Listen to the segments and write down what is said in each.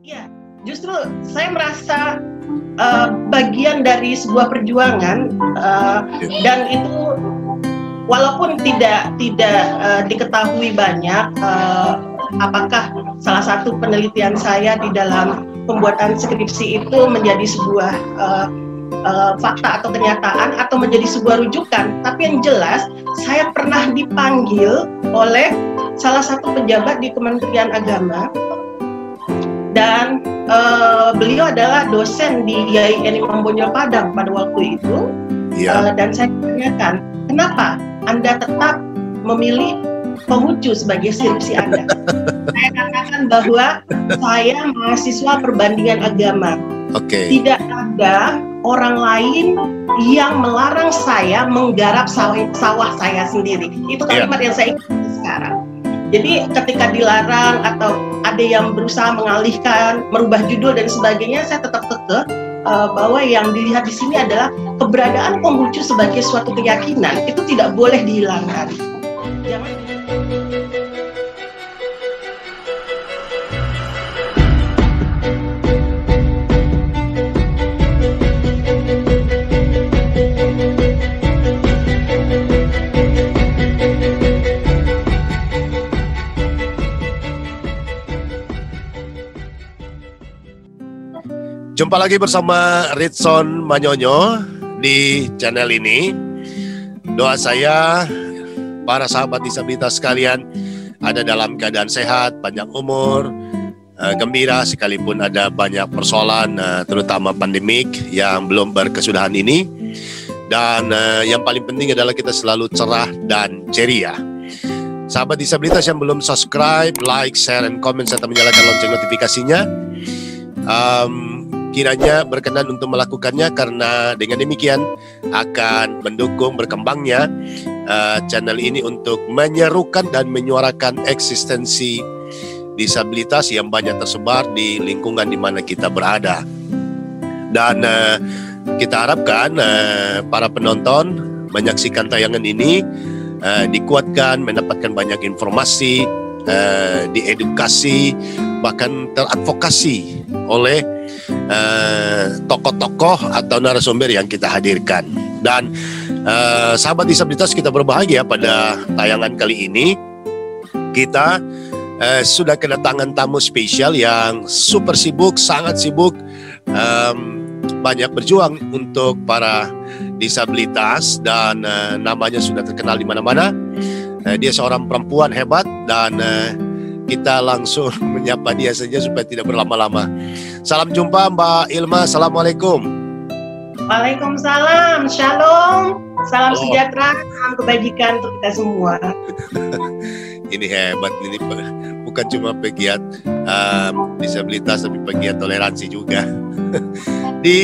Ya, justru saya merasa bagian dari sebuah perjuangan dan itu walaupun tidak diketahui banyak apakah salah satu penelitian saya di dalam pembuatan skripsi itu menjadi sebuah fakta atau kenyataan atau menjadi sebuah rujukan, tapi yang jelas saya pernah dipanggil oleh salah satu pejabat di Kementerian Agama dan beliau adalah dosen di IAIN Imam Bonjol Padang pada waktu itu. Dan saya tanyakan, kenapa Anda tetap memilih Konghucu sebagai skripsi Anda? Saya katakan bahwa saya mahasiswa perbandingan agama. Tidak ada orang lain yang melarang saya menggarap sawah saya sendiri. Itu kalimat yang saya ingat sekarang. Jadi ketika dilarang atau ada yang berusaha mengalihkan, merubah judul dan sebagainya, saya tetap kekeh bahwa yang dilihat di sini adalah keberadaan Konghucu sebagai suatu keyakinan itu tidak boleh dihilangkan. Jumpa lagi bersama Ritson Manyonyo di channel ini. Doa saya para sahabat disabilitas sekalian ada dalam keadaan sehat, panjang umur, gembira sekalipun ada banyak persoalan, terutama pandemik yang belum berkesudahan ini. Dan yang paling penting adalah kita selalu cerah dan ceria. Sahabat disabilitas yang belum subscribe, like, share, dan komen serta menyalakan lonceng notifikasinya, kiranya berkenan untuk melakukannya, karena dengan demikian akan mendukung berkembangnya channel ini untuk menyerukan dan menyuarakan eksistensi disabilitas yang banyak tersebar di lingkungan di mana kita berada. Dan kita harapkan para penonton menyaksikan tayangan ini dikuatkan, mendapatkan banyak informasi, diedukasi, bahkan teradvokasi oleh tokoh-tokoh atau narasumber yang kita hadirkan. Dan sahabat disabilitas, kita berbahagia pada tayangan kali ini kita sudah kedatangan tamu spesial yang super sibuk, sangat sibuk, banyak berjuang untuk para disabilitas dan namanya sudah terkenal di mana-mana. Dia seorang perempuan hebat dan kita langsung menyapa dia saja supaya tidak berlama-lama. Salam jumpa Mbak Ilma, Assalamualaikum. Waalaikumsalam, Shalom, salam sejahtera, salam kebajikan untuk kita semua. Ini hebat, ini bukan cuma pegiat disabilitas tapi pegiat toleransi juga. Di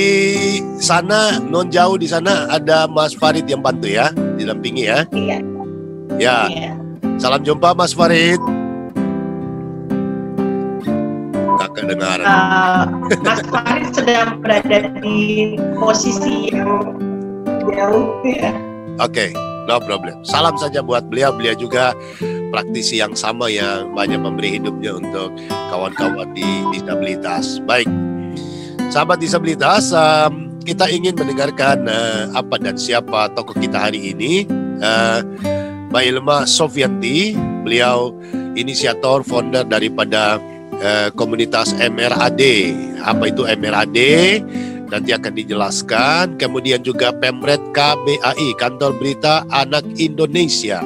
sana, non jauh di sana ada Mas Farid yang bantu ya, didampingi ya. Iya. Ya, salam jumpa Mas Farid. Kedengaran. Mas Farid sedang berada di posisi yang jauh ya. Oke, no problem. Salam saja buat beliau juga praktisi yang sama yang banyak memberi hidupnya untuk kawan-kawan di disabilitas. Baik, sahabat disabilitas, kita ingin mendengarkan apa dan siapa tokoh kita hari ini. Mbak Ilma Sofyanti, beliau inisiator, founder daripada komunitas MRAD. Apa itu MRAD? Nanti akan dijelaskan. Kemudian juga Pemret KBAI, Kantor Berita Anak Indonesia,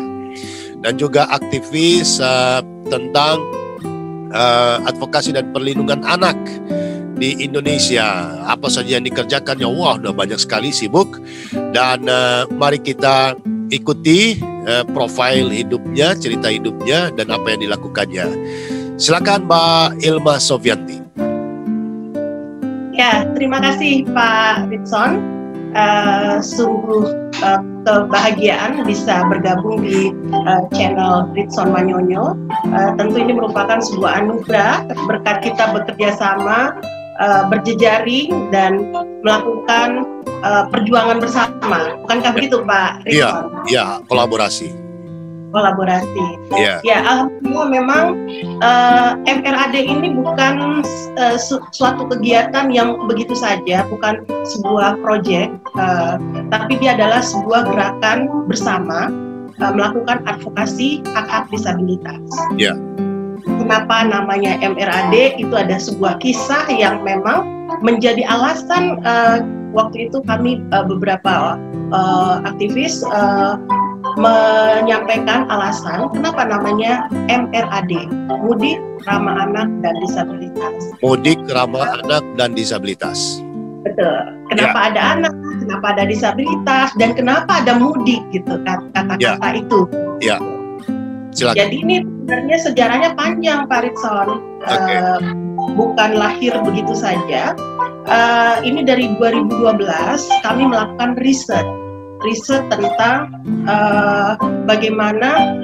dan juga aktivis tentang advokasi dan perlindungan anak di Indonesia. Apa saja yang dikerjakannya? Wah, udah banyak sekali, sibuk. Dan mari kita ikuti profil hidupnya, cerita hidupnya, dan apa yang dilakukannya. Silakan Mbak Ilma Sofyanti. Ya, terima kasih Pak Ritson. Sungguh kebahagiaan bisa bergabung di channel Ritson Manyonyo. Tentu ini merupakan sebuah anugerah berkat kita bekerja sama, berjejaring dan melakukan perjuangan bersama. Bukankah begitu Pak Ritson? Iya, kolaborasi. kolaborasi. Ya. Ya, alhamdulillah memang MRAD ini bukan suatu kegiatan yang begitu saja, bukan sebuah proyek, tapi dia adalah sebuah gerakan bersama melakukan advokasi hak-hak disabilitas. Ya. Kenapa namanya MRAD? Itu ada sebuah kisah yang memang menjadi alasan waktu itu kami beberapa aktivis menyampaikan alasan kenapa namanya MRAD, Mudik Ramah Anak dan Disabilitas. Mudik Ramah Anak dan Disabilitas. Betul. Kenapa ada anak, kenapa ada disabilitas, dan kenapa ada mudik gitu kata-kata itu. Ya. Silakan. Jadi ini sebenarnya sejarahnya panjang, Pak Ritson. Bukan lahir begitu saja. Ini dari 2012 kami melakukan riset tentang bagaimana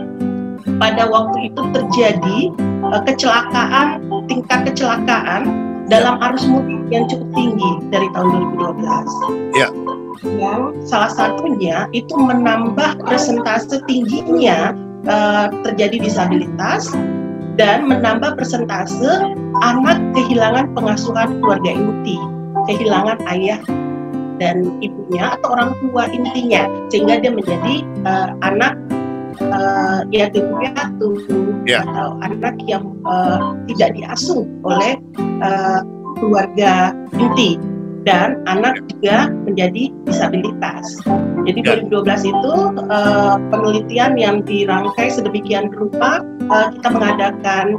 pada waktu itu terjadi tingkat kecelakaan dalam arus mudik yang cukup tinggi dari tahun 2012. Ya. Yang salah satunya itu menambah persentase tingginya terjadi disabilitas dan menambah persentase anak kehilangan pengasuhan keluarga inti, kehilangan ayah dan ibunya atau orang tua intinya, sehingga dia menjadi anak yatim piatu atau anak yang tidak diasuh oleh keluarga inti, dan anak juga menjadi disabilitas. Jadi 2012 itu penelitian yang dirangkai sedemikian rupa, kita mengadakan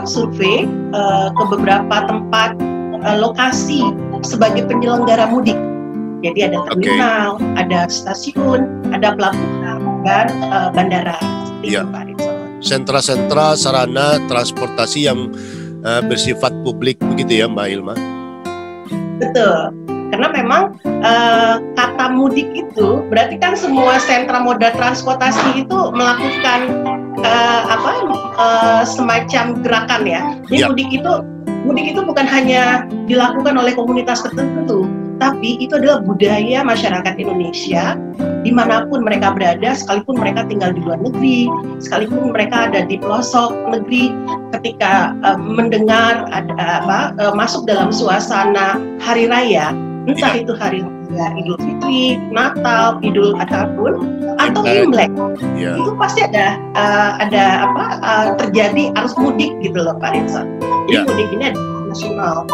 survei ke beberapa tempat lokasi sebagai penyelenggara mudik. Jadi ada terminal, ada stasiun, ada pelabuhan dan bandara. Sentra-sentra sarana transportasi yang bersifat publik begitu ya, Mbak Ilma? Betul. Karena memang kata mudik itu berarti kan semua sentra moda transportasi itu melakukan semacam gerakan ya. Jadi mudik itu bukan hanya dilakukan oleh komunitas tertentu, tapi itu adalah budaya masyarakat Indonesia dimanapun mereka berada, sekalipun mereka tinggal di luar negeri, sekalipun mereka ada di pelosok negeri, ketika mendengar masuk dalam suasana hari raya, entah itu hari raya Idul Fitri, Natal, Idul Adha atau Imlek, itu pasti ada terjadi arus mudik gitu loh, Pak Ritson. Jadi mudik ini adalah nasional,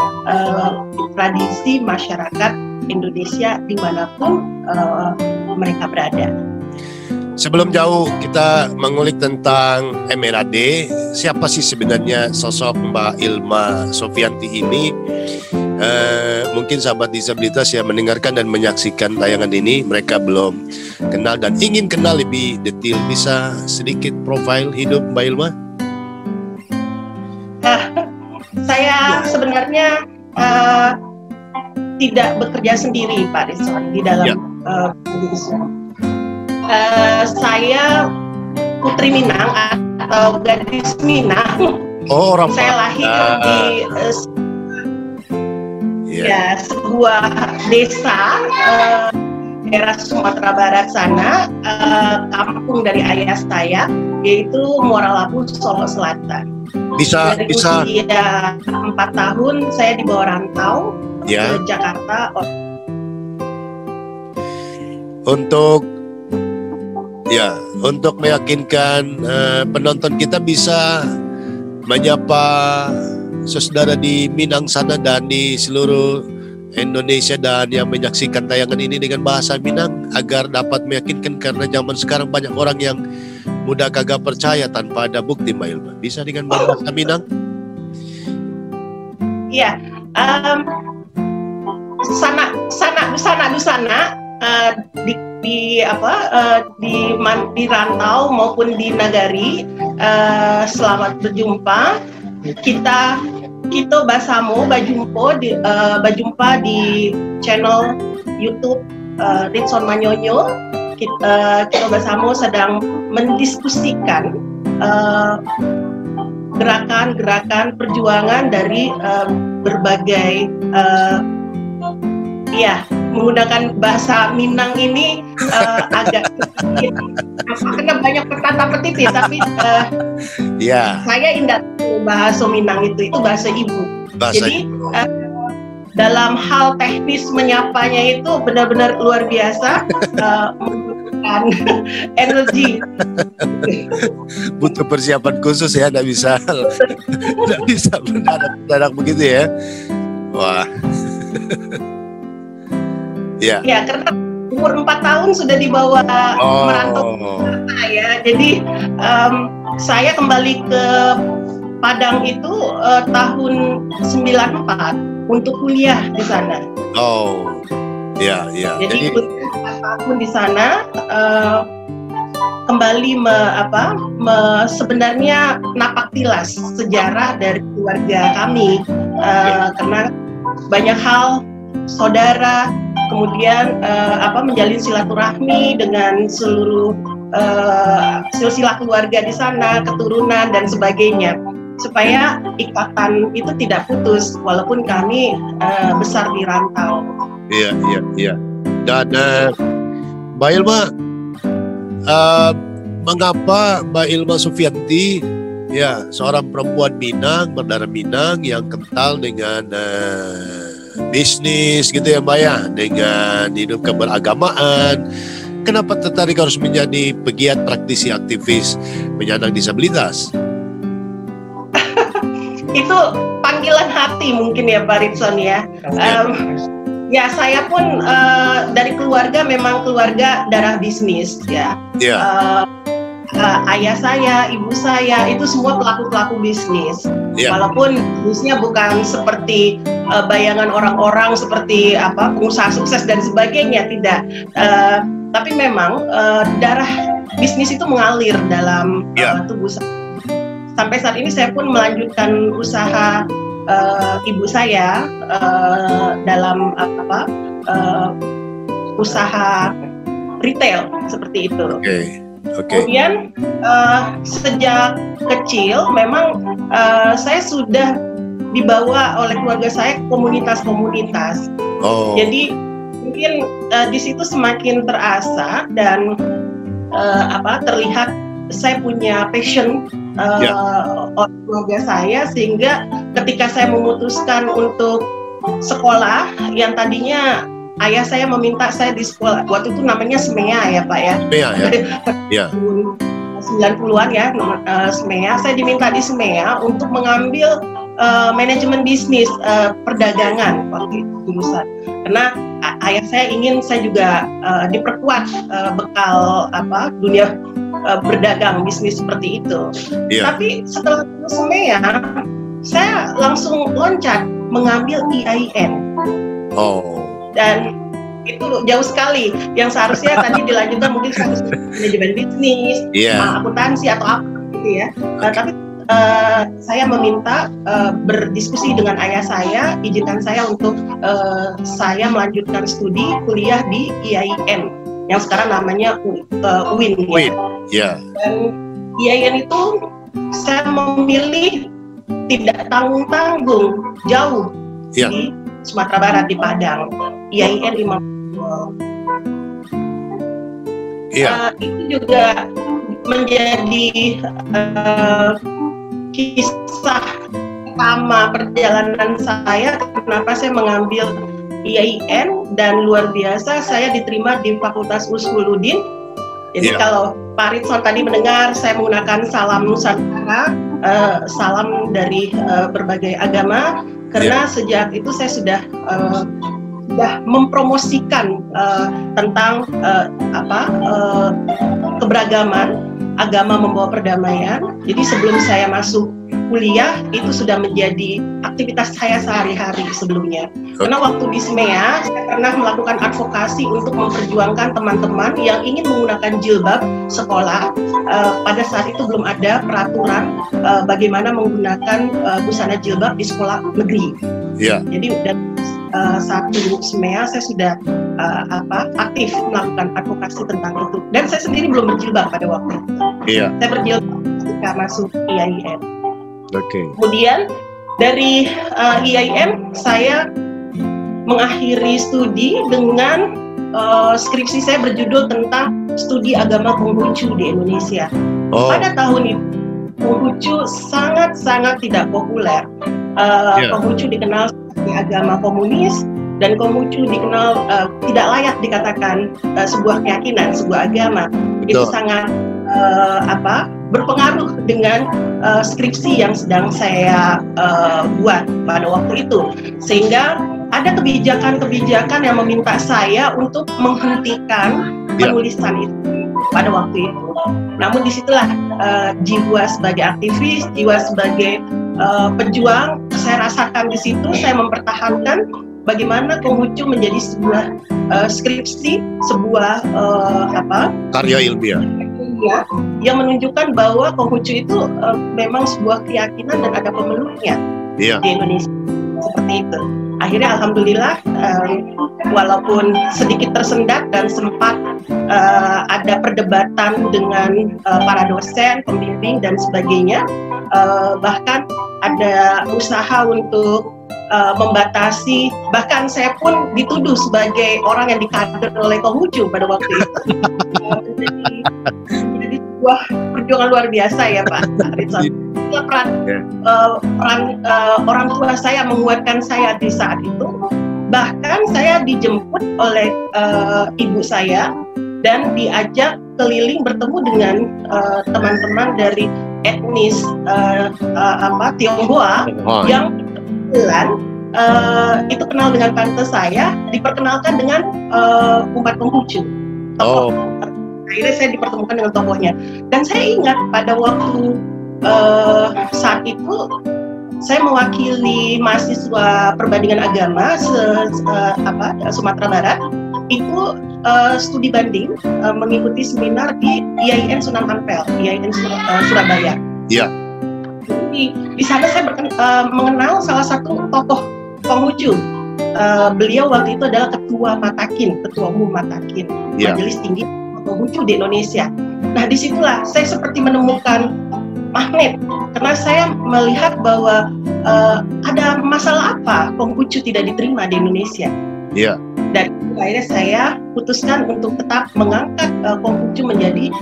tradisi masyarakat Indonesia dimanapun mereka berada. Sebelum jauh kita mengulik tentang MRAD, siapa sih sebenarnya sosok Mbak Ilma Sofianti ini? Mungkin sahabat disabilitas yang mendengarkan dan menyaksikan tayangan ini, mereka belum kenal dan ingin kenal lebih detail. Bisa sedikit profil hidup Mbak Ilma? Saya sebenarnya tidak bekerja sendiri, Pak Rizwan, di dalam saya putri Minang atau gadis Minang. Oh, orang saya lahir di sebuah desa daerah Sumatera Barat sana, kampung dari ayah saya, yaitu Muara Labu, Solo Selatan. Dari usia 4 tahun saya dibawa rantau ke Jakarta. Untuk meyakinkan penonton kita, bisa menyapa saudara di Minang sana dan di seluruh Indonesia dan yang menyaksikan tayangan ini dengan bahasa Minang agar dapat meyakinkan, karena zaman sekarang banyak orang yang mudah kagak percaya tanpa ada bukti, Mbak Ilma. Bisa dengan bahasa Minang? Iya, sana di rantau maupun di nagari, selamat berjumpa. Kita bajumpa di channel YouTube Ritson Manyonyo. Kita bersama sedang mendiskusikan gerakan-gerakan perjuangan dari berbagai menggunakan bahasa Minang ini agak sedikit, karena banyak petata petip ya, tapi saya indah bahasa Minang itu bahasa ibu. Jadi dalam hal teknis menyapanya itu benar-benar luar biasa, membutuhkan energi. Butuh persiapan khusus ya, nggak bisa mendadak begitu ya. Wah. Ya, karena umur 4 tahun sudah dibawa merantau ke Jakarta ya. Jadi saya kembali ke Padang itu tahun 94 untuk kuliah di sana. Jadi 4 tahun di sana, kembali sebenarnya napak tilas sejarah dari keluarga kami, karena banyak hal saudara, kemudian menjalin silaturahmi dengan seluruh silsilah keluarga di sana, keturunan dan sebagainya, supaya ikatan itu tidak putus walaupun kami besar di rantau. Iya. Dan Mbak Ilma, mengapa Mbak Ilma Sufianti, ya, seorang perempuan Minang, berdarah Minang yang kental dengan bisnis gitu ya Mbak ya, dengan hidup keberagamaan, kenapa tertarik harus menjadi pegiat praktisi aktivis penyandang disabilitas? Itu panggilan hati mungkin ya Pak Ritson ya. Ya, saya pun dari keluarga memang keluarga darah bisnis ya. Ayah saya, ibu saya itu semua pelaku-pelaku bisnis. Walaupun bisnisnya bukan seperti bayangan orang-orang seperti pengusaha sukses dan sebagainya, tidak. Tapi memang darah bisnis itu mengalir dalam tubuh saya. Sampai saat ini saya pun melanjutkan usaha ibu saya dalam usaha retail seperti itu. Kemudian sejak kecil memang saya sudah dibawa oleh keluarga saya ke komunitas-komunitas. Jadi mungkin di situ semakin terasa dan terlihat saya punya passion oleh keluarga saya, sehingga ketika saya memutuskan untuk sekolah yang tadinya ayah saya meminta saya di sekolah, waktu itu namanya SMEA ya Pak ya. SMEA ya. 90-an ya, SMEA. Saya diminta di SMEA untuk mengambil manajemen bisnis perdagangan waktu itu jurusan. Karena ayah saya ingin saya juga diperkuat bekal dunia berdagang bisnis seperti itu. Tapi setelah SMEA, saya langsung loncat mengambil IAIN. Dan itu jauh sekali. Yang seharusnya tadi dilanjutkan mungkin manajemen bisnis, akuntansi atau apa gitu ya. Tapi saya meminta berdiskusi dengan ayah saya, izinkan saya untuk saya melanjutkan studi kuliah di IAIN yang sekarang namanya UIN. Dan IAIN itu saya memilih tidak tanggung-tanggung, jauh di Sumatera Barat di Padang, IAIN Imam Bonjol. Itu juga menjadi kisah pertama perjalanan saya, kenapa saya mengambil IAIN, dan luar biasa saya diterima di Fakultas Uswuluddin. Jadi kalau Pak Ritson tadi mendengar saya menggunakan salam Nusantara, salam dari berbagai agama, karena sejak itu saya sudah mempromosikan tentang keberagaman, agama membawa perdamaian. Jadi sebelum saya masuk kuliah itu sudah menjadi aktivitas saya sehari-hari sebelumnya. Karena waktu di SMEA saya pernah melakukan advokasi untuk memperjuangkan teman-teman yang ingin menggunakan jilbab sekolah. Pada saat itu belum ada peraturan bagaimana menggunakan busana jilbab di sekolah negeri. Jadi dari satu SMEA saya sudah aktif melakukan advokasi tentang itu. Dan saya sendiri belum berjilbab pada waktu itu. Saya berjilbab ketika masuk IAIN. Kemudian dari IAIN saya mengakhiri studi dengan skripsi saya berjudul tentang studi agama Konghucu di Indonesia. Pada tahun itu Konghucu sangat-sangat tidak populer. Konghucu dikenal sebagai agama komunis, dan Konghucu dikenal tidak layak dikatakan sebuah keyakinan, sebuah agama. Itu sangat berpengaruh dengan skripsi yang sedang saya buat pada waktu itu, sehingga ada kebijakan-kebijakan yang meminta saya untuk menghentikan penulisan itu pada waktu itu. Namun disitulah jiwa sebagai aktivis, jiwa sebagai pejuang saya rasakan di situ. Saya mempertahankan bagaimana Konghucu menjadi sebuah skripsi, sebuah karya ilmiah yang menunjukkan bahwa Konghucu itu memang sebuah keyakinan dan ada pemeluknya di Indonesia, seperti itu. Akhirnya alhamdulillah, walaupun sedikit tersendat dan sempat ada perdebatan dengan para dosen, pembimbing dan sebagainya, bahkan ada usaha untuk membatasi, bahkan saya pun dituduh sebagai orang yang dikader oleh Konghucu pada waktu itu. Jadi sebuah perjuangan luar biasa ya Pak Rizal. Peran orang tua saya menguatkan saya di saat itu. Bahkan saya dijemput oleh ibu saya dan diajak keliling bertemu dengan teman-teman dari etnis Tionghoa yang kebetulan itu kenal dengan tante saya, diperkenalkan dengan umat Konghucu. Akhirnya saya dipertemukan dengan tokohnya, dan saya ingat pada waktu saat itu saya mewakili mahasiswa perbandingan agama Sumatera Barat itu studi banding mengikuti seminar di IAIN Sunan Ampel, IAIN Surabaya. Iya. Di sana saya mengenal salah satu tokoh Konghucu. Beliau waktu itu adalah ketua Matakin, ketua umum Matakin, Majelis Tinggi Konghucu di Indonesia. Nah, disitulah saya seperti menemukan magnet, karena saya melihat bahwa ada masalah apa Konghucu tidak diterima di Indonesia. Iya. Dan akhirnya saya putuskan untuk tetap mengangkat Konghucu menjadi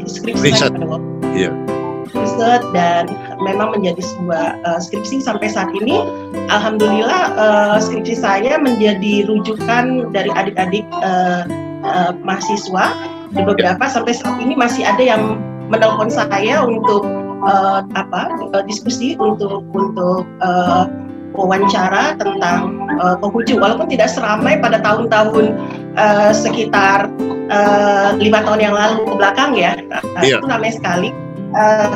skripsi pada waktu. Iya. Riset, dan memang menjadi sebuah skripsi sampai saat ini. Alhamdulillah skripsi saya menjadi rujukan dari adik-adik mahasiswa. Di beberapa sampai saat ini masih ada yang menelpon saya untuk diskusi, untuk wawancara tentang Konghucu, walaupun tidak seramai pada tahun-tahun sekitar 5 tahun yang lalu ke belakang ya. Itu ramai sekali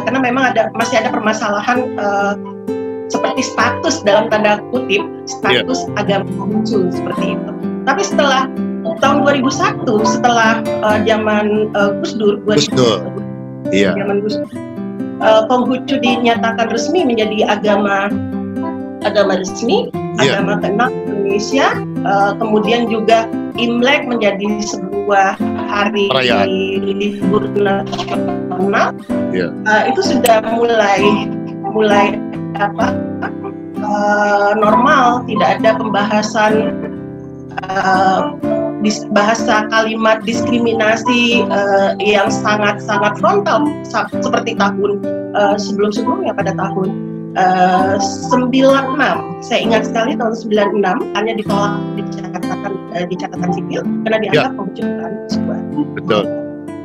karena memang masih ada permasalahan seperti status dalam tanda kutip status agama Konghucu seperti itu. Tapi setelah tahun 2001, setelah zaman Gus Dur, zaman Gus Dur, Konghucu dinyatakan resmi menjadi agama resmi, agama ke-6 Indonesia. Kemudian juga Imlek menjadi sebuah hari libur nasional. Itu sudah mulai normal, tidak ada pembahasan bahasa kalimat diskriminasi yang sangat frontal seperti tahun sebelum-sebelumnya. Pada tahun 96, saya ingat sekali tahun 96 hanya ditolak di catatan sipil karena dianggap pembunuhan sebuah. Betul.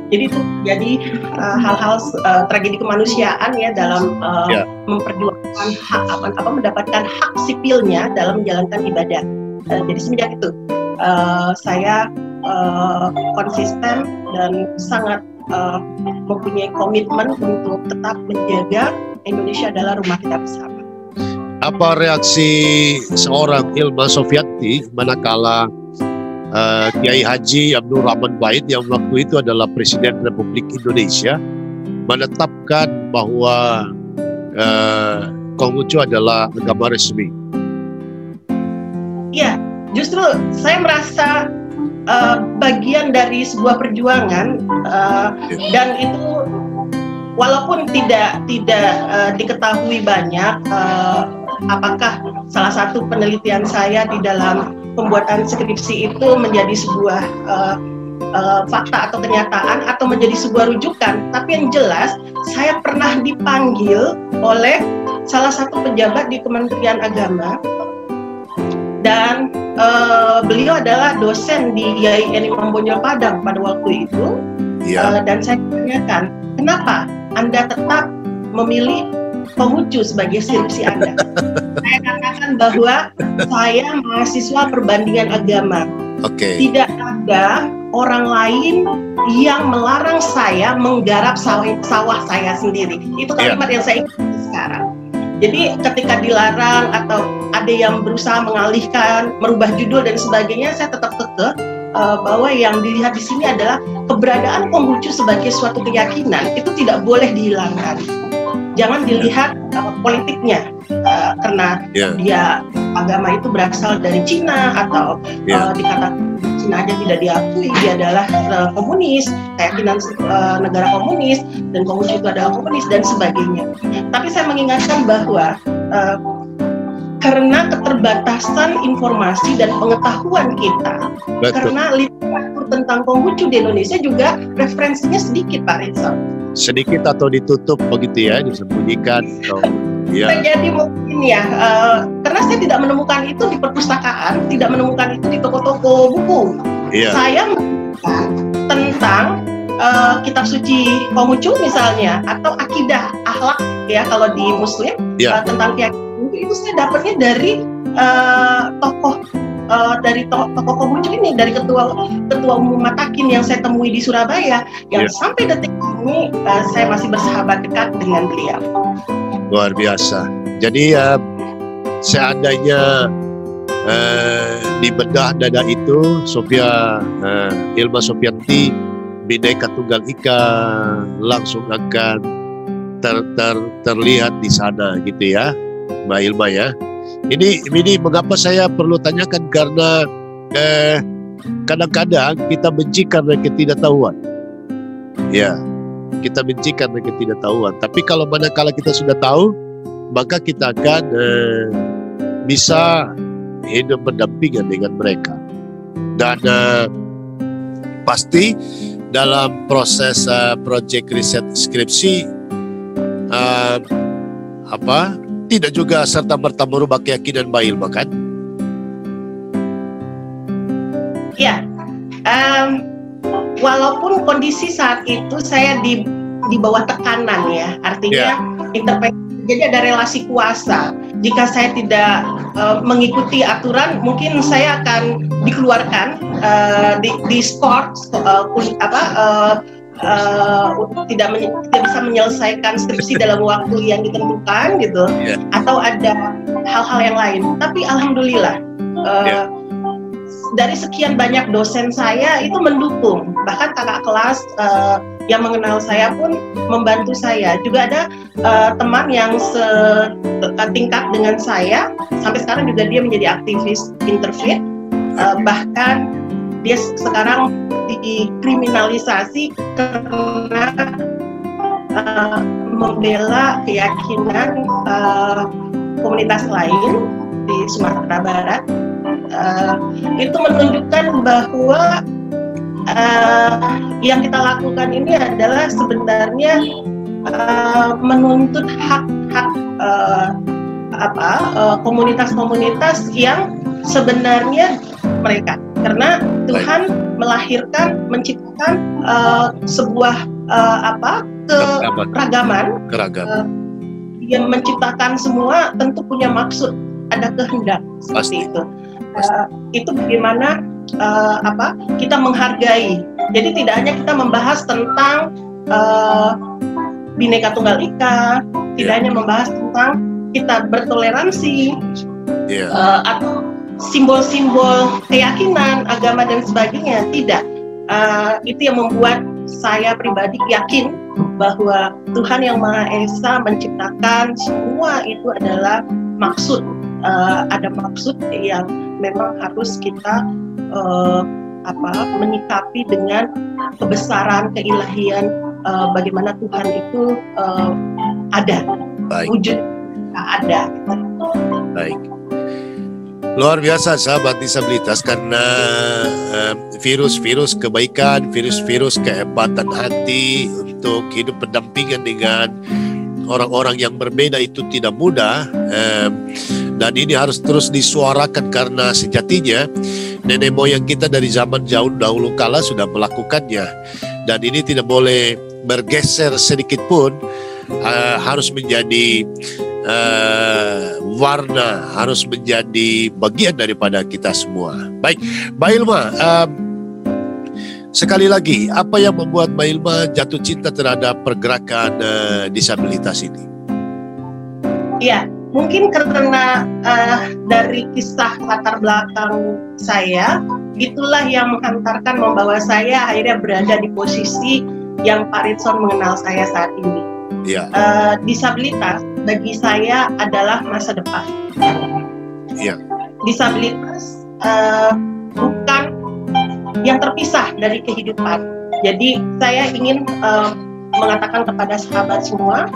Jadi itu jadi hal-hal tragedi kemanusiaan ya dalam memperjuangkan hak mendapatkan hak sipilnya dalam menjalankan ibadah. Jadi semenjak itu saya konsisten dan sangat mempunyai komitmen untuk tetap menjaga Indonesia adalah rumah kita bersama. Apa reaksi seorang Hilma Sofyati manakala Kiai Haji Abdul Rahman Wahid yang waktu itu adalah Presiden Republik Indonesia menetapkan bahwa Konghucu adalah agama resmi? Ya, justru saya merasa bagian dari sebuah perjuangan dan itu walaupun tidak diketahui banyak apakah salah satu penelitian saya di dalam pembuatan skripsi itu menjadi sebuah fakta atau kenyataan atau menjadi sebuah rujukan. Tapi yang jelas saya pernah dipanggil oleh salah satu pejabat di Kementerian Agama, dan beliau adalah dosen di IAIN Imam Bonjol Padang pada waktu itu. Dan saya tanyakan, kenapa Anda tetap memilih Konghucu sebagai skripsi Anda? Saya katakan bahwa saya mahasiswa perbandingan agama. Tidak ada orang lain yang melarang saya menggarap sawah saya sendiri. Itu kalimat yang saya ingat sekarang. Jadi ketika dilarang atau ada yang berusaha mengalihkan, merubah judul dan sebagainya, saya tetap kekeh bahwa yang dilihat di sini adalah keberadaan Konghucu sebagai suatu keyakinan itu tidak boleh dihilangkan. Jangan dilihat politiknya, karena dia agama itu berasal dari Cina atau dikatakan Cina aja tidak diakui, dia adalah komunis, keyakinan negara komunis, dan Konghucu itu adalah komunis dan sebagainya. Tapi saya mengingatkan bahwa karena keterbatasan informasi dan pengetahuan kita, karena literatur tentang Konghucu di Indonesia juga referensinya sedikit, Pak Rizal. Sedikit atau ditutup begitu ya, disembunyikan atau Jadi mungkin ya, karena saya tidak menemukan itu di perpustakaan, tidak menemukan itu di toko-toko buku. Saya menemukan tentang kitab suci Konghucu misalnya, atau akidah akhlak ya kalau di Muslim, tentang keyakinan itu saya dapatnya dari tokoh Konghucu ini, dari ketua umum Matakin yang saya temui di Surabaya, yang sampai detik ini saya masih bersahabat dekat dengan beliau. Luar biasa. Jadi seandainya di bedah dada itu Hilma Sofianti Bhinneka Tunggal Ika langsung akan terlihat di sana gitu ya, Mbak Hilma ya. Ini mengapa saya perlu tanyakan, karena kadang-kadang kita benci karena ketidaktahuan. Kita benci karena ketidaktahuan. Tapi kalau manakala kita sudah tahu, maka kita akan bisa hidup berdampingan dengan mereka. Dan pasti dalam proses project riset skripsi tidak juga serta-merta merubah keyakinan Mbak Hilma, kan? Ya, walaupun kondisi saat itu saya di bawah tekanan ya, artinya intervensi, jadi ada relasi kuasa. Jika saya tidak mengikuti aturan, mungkin saya akan dikeluarkan, di skor tidak bisa menyelesaikan skripsi dalam waktu yang ditentukan gitu, atau ada hal-hal yang lain. Tapi alhamdulillah dari sekian banyak dosen saya itu mendukung, bahkan kakak kelas yang mengenal saya pun membantu saya. Juga ada teman yang setingkat dengan saya, sampai sekarang juga dia menjadi aktivis Interfaith, bahkan dia sekarang dikriminalisasi karena membela keyakinan komunitas lain di Sumatera Barat. Itu menunjukkan bahwa yang kita lakukan ini adalah sebenarnya menuntut hak-hak komunitas-komunitas yang sebenarnya mereka, karena Tuhan melahirkan, menciptakan sebuah keragaman. Yang menciptakan semua tentu punya maksud, ada kehendak seperti itu. Itu bagaimana kita menghargai. Jadi tidak hanya kita membahas tentang Bhinneka Tunggal Ika, tidak hanya membahas tentang kita bertoleransi, atau simbol-simbol keyakinan, agama dan sebagainya. Tidak. Itu yang membuat saya pribadi yakin bahwa Tuhan Yang Maha Esa menciptakan semua itu adalah maksud. Ada maksud yang memang harus kita menyikapi dengan kebesaran, keilahian, bagaimana Tuhan itu ada, wujud ada. Luar biasa sahabat disabilitas, karena virus-virus kebaikan, virus-virus kehebatan hati untuk hidup berdampingan dengan orang-orang yang berbeda itu tidak mudah, dan ini harus terus disuarakan karena sejatinya nenek moyang kita dari zaman jauh dahulu kala sudah melakukannya, dan ini tidak boleh bergeser sedikit pun, harus menjadi warna, harus menjadi bagian daripada kita semua. Baik, Mbak Ilma, sekali lagi, apa yang membuat Mbak Ilma jatuh cinta terhadap pergerakan disabilitas ini? Ya, mungkin karena dari kisah latar belakang saya, itulah yang menghantarkan, membawa saya akhirnya berada di posisi yang Pak Ritson mengenal saya saat ini. Ya. Disabilitas bagi saya adalah masa depan. Ya. Disabilitas bukan yang terpisah dari kehidupan. Jadi saya ingin mengatakan kepada sahabat semua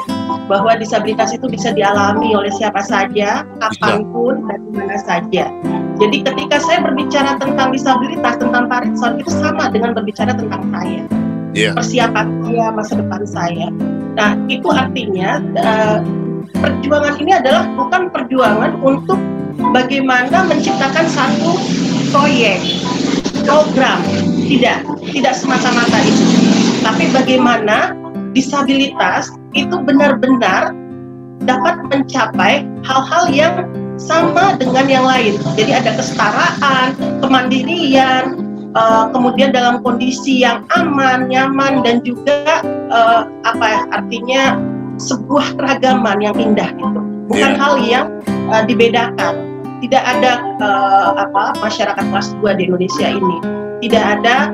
bahwa disabilitas itu bisa dialami oleh siapa saja, kapanpun, dan dimana saja. Jadi ketika saya berbicara tentang disabilitas, tentang Pak Ritson, itu sama dengan berbicara tentang saya. Persiapan saya, masa depan saya. Nah, itu artinya perjuangan ini adalah bukan perjuangan untuk bagaimana menciptakan satu proyek, program, tidak semata-mata itu. Tapi bagaimana disabilitas itu benar-benar dapat mencapai hal-hal yang sama dengan yang lain. Jadi ada kesetaraan, kemandirian, kemudian dalam kondisi yang aman, nyaman, dan juga artinya sebuah keragaman yang indah itu. Bukan hal yang dibedakan. Tidak ada masyarakat kelas 2 di Indonesia ini. Tidak ada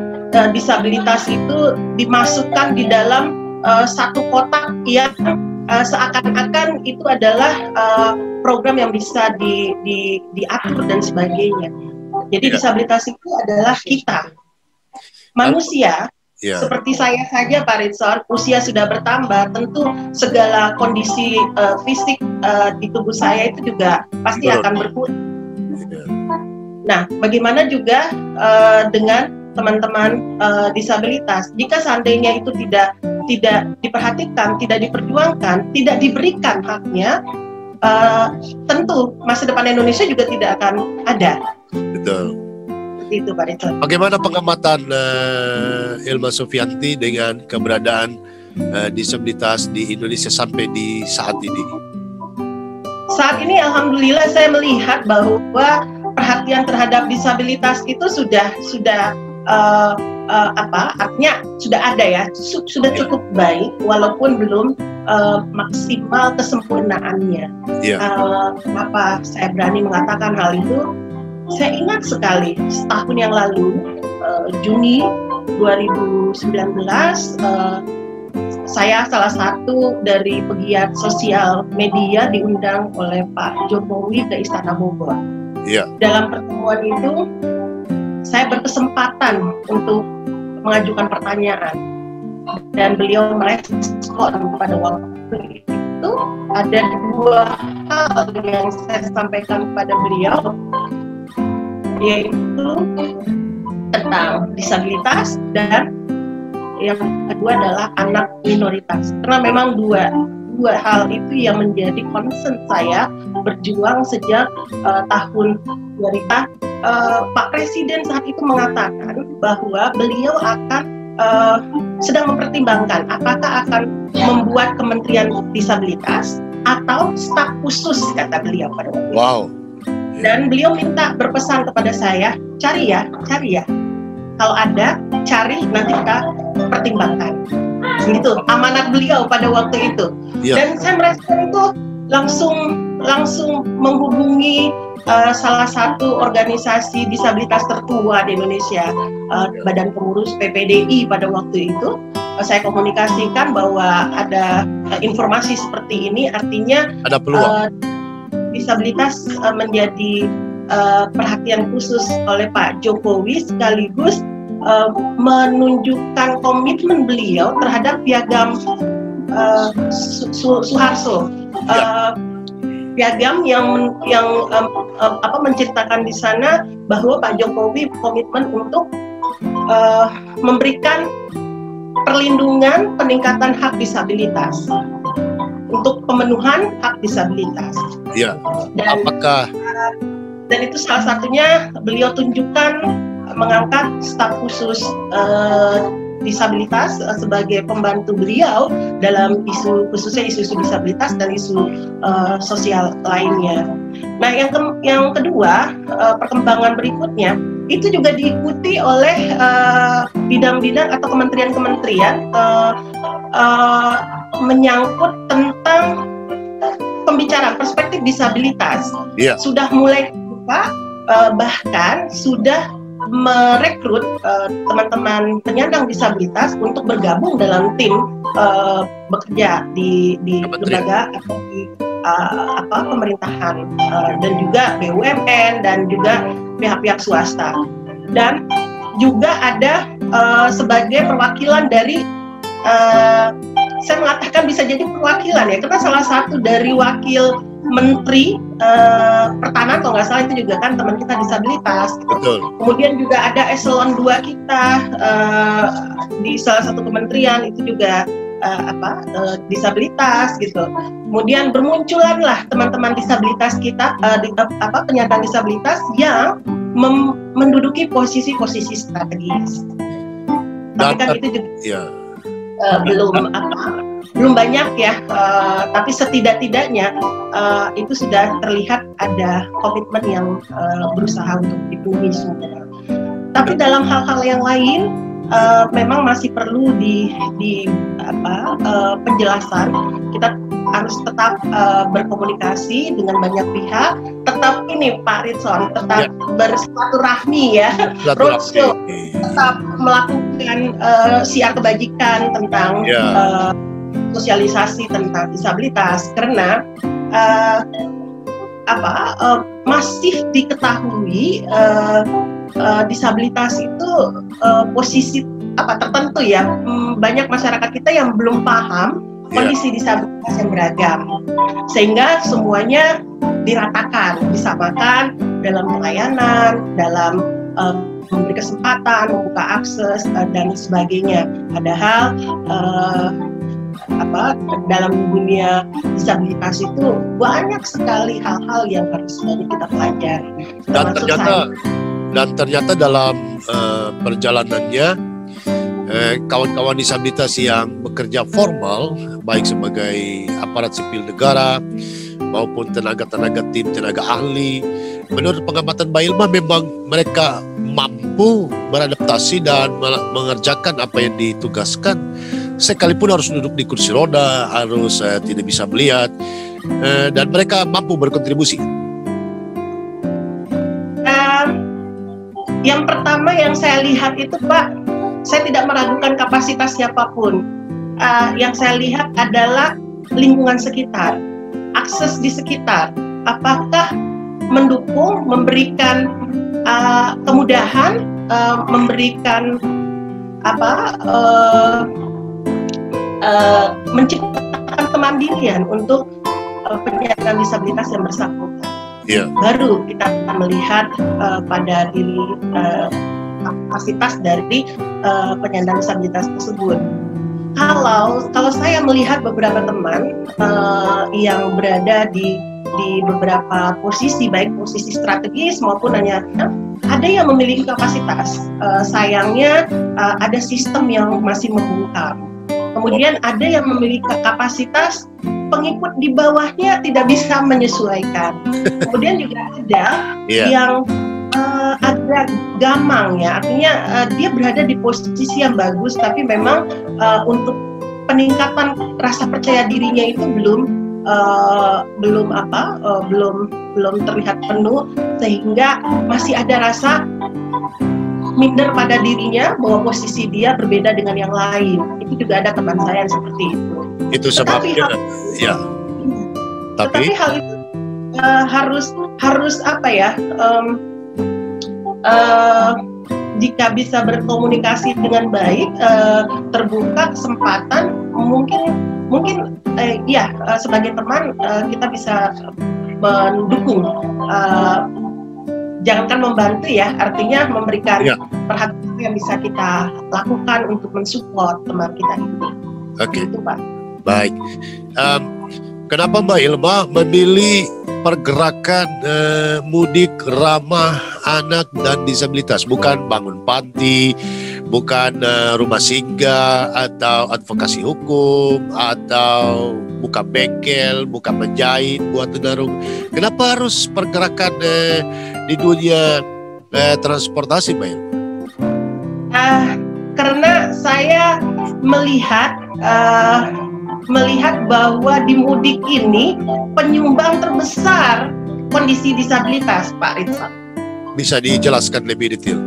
disabilitas itu dimasukkan di dalam satu kotak yang seakan-akan itu adalah program yang bisa diatur dan sebagainya. Jadi disabilitas itu adalah kita, manusia. Seperti saya saja, Pak Ritson, usia sudah bertambah, tentu segala kondisi fisik di tubuh saya itu juga pasti akan berkurang. Nah, bagaimana juga dengan teman-teman disabilitas? Jika seandainya itu tidak diperhatikan, tidak diperjuangkan, tidak diberikan haknya, tentu masa depan Indonesia juga tidak akan ada. Betul. Itu Pak Ritson. Bagaimana pengamatan Ilma Sufianti dengan keberadaan disabilitas di Indonesia sampai di saat ini? Saat ini alhamdulillah saya melihat bahwa perhatian terhadap disabilitas itu sudah artinya sudah ada ya, sudah cukup baik walaupun belum maksimal kesempurnaannya. Kenapa saya berani mengatakan hal itu? Saya ingat sekali setahun yang lalu, Juni 2019, saya salah satu dari pegiat sosial media diundang oleh Pak Jokowi ke Istana Bogor. Dalam pertemuan itu, saya berkesempatan untuk mengajukan pertanyaan dan beliau merespon pada waktu itu. Ada dua hal yang saya sampaikan kepada beliau, yaitu tentang disabilitas dan yang kedua adalah anak minoritas. Karena memang dua hal itu yang menjadi concern saya berjuang sejak tahun 2000. Pak Presiden saat itu mengatakan bahwa beliau akan sedang mempertimbangkan apakah akan membuat Kementerian Disabilitas atau staf khusus, kata beliau pada waktu itu. Dan beliau minta, berpesan kepada saya, cari ya, kalau ada, cari, nanti kita pertimbangkan. Gitu, amanat beliau pada waktu itu. Dan saya merespon itu langsung menghubungi salah satu organisasi disabilitas tertua di Indonesia, Badan Pengurus PPDI pada waktu itu. Saya komunikasikan bahwa ada informasi seperti ini, artinya ada peluang. Disabilitas menjadi perhatian khusus oleh Pak Jokowi, sekaligus menunjukkan komitmen beliau terhadap Piagam Suharto. piagam yang menceritakan di sana bahwa Pak Jokowi komitmen untuk memberikan perlindungan peningkatan hak disabilitas, untuk pemenuhan hak disabilitas. Ya. Dan itu salah satunya beliau tunjukkan mengangkat staf khusus disabilitas sebagai pembantu beliau dalam khususnya isu disabilitas dan isu sosial lainnya. Nah, yang kedua, perkembangan berikutnya itu juga diikuti oleh bidang-bidang atau kementerian-kementerian menyangkut tentang pembicaraan perspektif disabilitas. Sudah mulai dibuka, bahkan sudah merekrut teman-teman penyandang disabilitas untuk bergabung dalam tim bekerja di lembaga atau di pemerintahan dan juga BUMN dan juga pihak-pihak swasta, dan juga ada sebagai perwakilan dari saya mengatakan bisa jadi perwakilan ya, karena salah satu dari wakil Menteri Pertahanan kalau nggak salah itu juga kan teman kita disabilitas. Betul. Kemudian juga ada eselon 2 kita di salah satu kementerian itu juga disabilitas gitu. Kemudian bermunculanlah teman-teman disabilitas kita penyandang disabilitas yang menduduki posisi-posisi strategis. Tapi kan itu juga belum banyak ya, tapi setidak-tidaknya itu sudah terlihat ada komitmen yang berusaha untuk dipenuhi semua. Tapi dalam hal-hal yang lain memang masih perlu penjelasan. Kita harus tetap berkomunikasi dengan banyak pihak, tetap ini Pak Ritson, tetap bersilaturahmi ya, roadshow, tetap melakukan siar kebajikan tentang sosialisasi tentang disabilitas, karena masih diketahui disabilitas itu posisi tertentu ya, banyak masyarakat kita yang belum paham kondisi disabilitas yang beragam, sehingga semuanya diratakan, disamakan dalam pelayanan, dalam memberi kesempatan, membuka akses dan sebagainya. Padahal dalam dunia disabilitas itu banyak sekali hal-hal yang harus kita pelajari. Dan ternyata dalam perjalanannya kawan-kawan disabilitas yang bekerja formal, baik sebagai aparat sipil negara maupun tenaga-tenaga tim, tenaga ahli, menurut pengamatan Mbak Ilma memang mereka mampu beradaptasi dan mengerjakan apa yang ditugaskan, sekalipun harus duduk di kursi roda, harus tidak bisa melihat, dan mereka mampu berkontribusi. Yang pertama yang saya lihat itu Pak, saya tidak meragukan kapasitas siapapun. Yang saya lihat adalah lingkungan sekitar, akses di sekitar. Apakah mendukung, memberikan kemudahan, memberikan menciptakan kemandirian untuk penyandang disabilitas yang bersangkutan. Baru kita akan melihat pada diri kapasitas dari penyandang disabilitas tersebut. Kalau saya melihat beberapa teman yang berada di beberapa posisi, baik posisi strategis maupun hanya ada yang memiliki kapasitas, sayangnya ada sistem yang masih membungkam. Kemudian ada yang memiliki kapasitas, pengikut di bawahnya tidak bisa menyesuaikan. Kemudian juga ada yang agak gamang ya, artinya dia berada di posisi yang bagus, tapi memang untuk peningkatan rasa percaya dirinya itu belum terlihat penuh, sehingga masih ada rasa minder pada dirinya bahwa posisi dia berbeda dengan yang lain. Itu juga ada teman saya yang seperti itu. Itu sebabnya, Tapi hal itu harus jika bisa berkomunikasi dengan baik, terbuka kesempatan, mungkin sebagai teman kita bisa mendukung, jangankan membantu ya, artinya memberikan perhatian yang bisa kita lakukan untuk mensupport teman kita ini. Oke. Itu Pak. Baik. Kenapa Mbak Ilma memilih pergerakan mudik ramah anak dan disabilitas, bukan bangun panti, bukan rumah singgah, atau advokasi hukum, atau buka bengkel, buka menjahit, buat tunarung? Kenapa harus pergerakan di dunia transportasi, Mbak Ilma? Karena saya melihat bahwa di mudik ini penyumbang terbesar kondisi disabilitas, Pak Ridwan. Bisa dijelaskan lebih detail?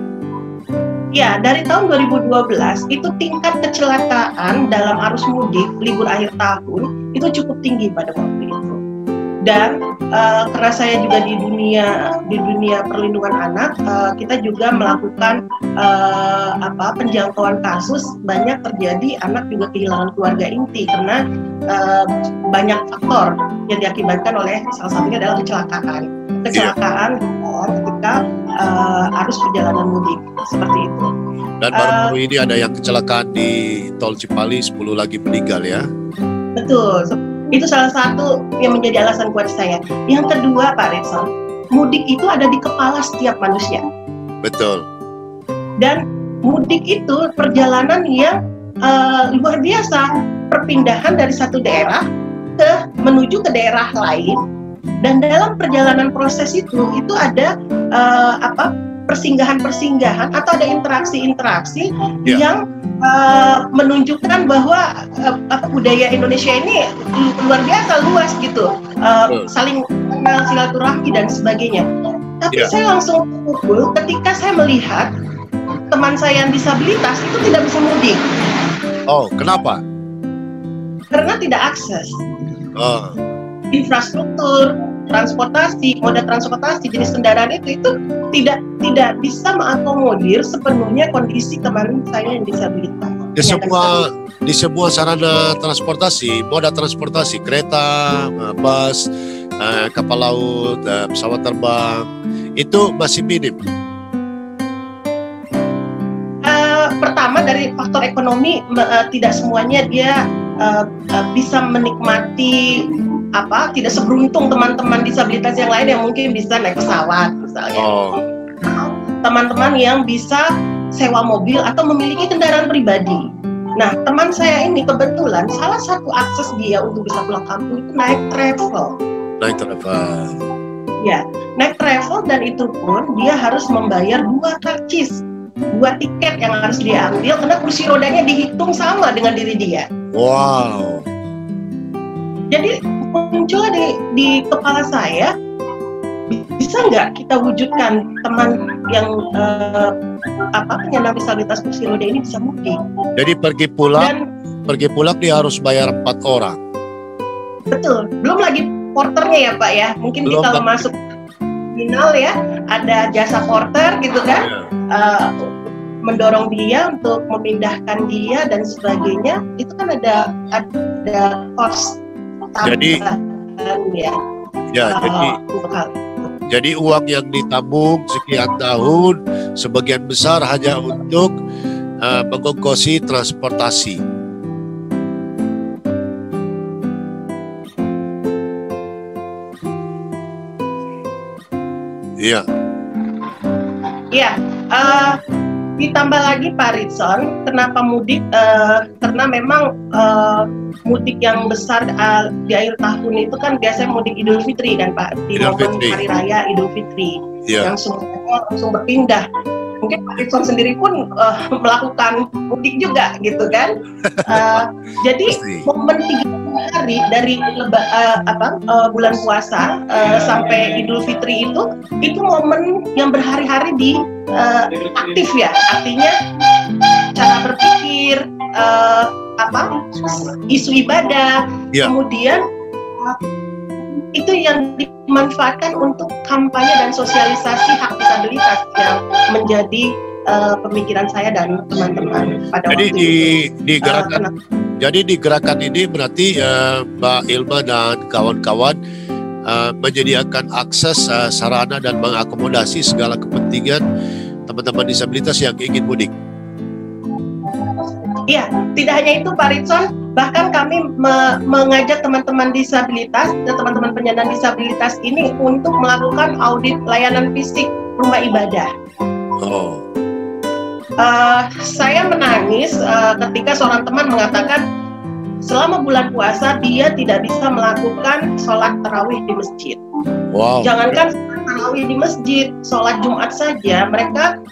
Ya, dari tahun 2012 itu tingkat kecelakaan dalam arus mudik libur akhir tahun itu cukup tinggi pada waktu itu. Dan karena saya juga di dunia perlindungan anak, kita juga melakukan penjangkauan kasus. Banyak terjadi anak juga kehilangan keluarga inti karena banyak faktor yang diakibatkan oleh, salah satunya adalah kecelakaan ketika arus perjalanan mudik, seperti itu. Dan baru-baru ini ada yang kecelakaan di Tol Cipali, 10 lagi meninggal ya. Betul. Itu salah satu yang menjadi alasan kuat saya. Yang kedua, Pak Ridson, mudik itu ada di kepala setiap manusia. Betul. Dan mudik itu perjalanan yang luar biasa, perpindahan dari satu daerah menuju ke daerah lain. Dan dalam perjalanan proses itu ada persinggahan-persinggahan atau ada interaksi-interaksi yang menunjukkan bahwa budaya Indonesia ini luar biasa luas gitu, saling kenal, silaturahmi dan sebagainya. Tapi saya langsung terpukul ketika saya melihat teman saya yang disabilitas itu tidak bisa mudik. Oh, kenapa? Karena tidak akses infrastruktur, transportasi, moda transportasi, jenis kendaraan itu tidak bisa mengakomodir sepenuhnya kondisi teman saya yang disabilitas. Di semua sarana transportasi, moda transportasi, kereta, bus, kapal laut, pesawat terbang, itu masih minim. Pertama dari faktor ekonomi, tidak semuanya dia bisa menikmati tidak seberuntung teman-teman disabilitas yang lain yang mungkin bisa naik pesawat misalnya. Teman-teman yang bisa sewa mobil atau memiliki kendaraan pribadi. Nah, teman saya ini kebetulan salah satu akses dia untuk bisa pulang kampung itu naik travel. Ya, naik travel, dan itu pun dia harus membayar 2 karcis, 2 tiket yang harus dia ambil karena kursi rodanya dihitung sama dengan diri dia. Wow. Jadi muncullah di kepala saya, bisa nggak kita wujudkan teman yang penyandang disabilitas kursi roda ini bisa mudik? Jadi pergi pulang dia harus bayar 4 orang. Betul. Belum lagi porternya ya Pak ya. Mungkin kalau masuk final ya ada jasa porter gitu kan, mendorong dia untuk memindahkan dia dan sebagainya. Itu kan ada cost. Jadi uang yang ditabung sekian tahun sebagian besar hanya untuk mengongkosi transportasi. Iya. Iya. Ditambah lagi Pak Ridson, kenapa mudik? Karena memang mudik yang besar di akhir tahun itu kan biasanya mudik Idul Fitri kan Pak, di momen Hari Raya Idul Fitri, yang semuanya langsung berpindah. Mungkin Pak Ridson sendiri pun melakukan mudik juga gitu kan. Jadi momen 3 hari dari bulan puasa sampai Idul Fitri itu momen yang berhari-hari di aktif ya, artinya cara berpikir, isu ibadah, kemudian itu yang dimanfaatkan untuk kampanye dan sosialisasi hak disabilitas yang menjadi pemikiran saya dan teman-teman pada waktu itu. Jadi di gerakan ini berarti Mbak Ilma dan kawan-kawan menyediakan akses sarana dan mengakomodasi segala kepentingan teman-teman disabilitas yang ingin mudik. Iya, tidak hanya itu Pak Ritson, bahkan kami mengajak teman-teman disabilitas dan teman-teman penyandang disabilitas ini untuk melakukan audit layanan fisik rumah ibadah. Oh. Saya menangis ketika seorang teman mengatakan selama bulan puasa dia tidak bisa melakukan sholat tarawih di masjid. Wow. Jangankan sholat tarawih di masjid, sholat Jumat saja mereka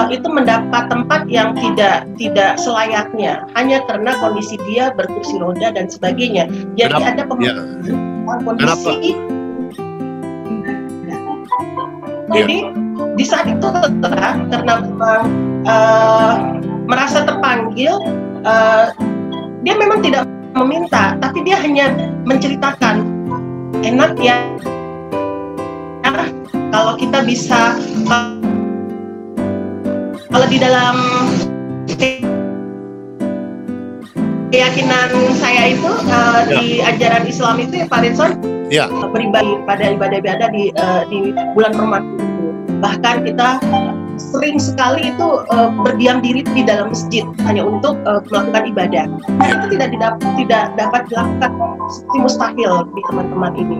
itu mendapat tempat yang tidak selayaknya hanya karena kondisi dia berkursi roda dan sebagainya. Jadi ada kondisi. Jadi di saat itu karena memang merasa terpanggil, dia memang tidak meminta, tapi dia hanya menceritakan, enak ya kalau kita bisa, kalau di dalam keyakinan saya itu di ajaran Islam itu ya Pak Ritson, beribadah pada ibadah-ibadah di bulan Ramadan itu. Bahkan kita sering sekali itu berdiam diri di dalam masjid hanya untuk melakukan ibadah. Itu tidak dapat dilakukan, seperti mustahil di teman-teman ini.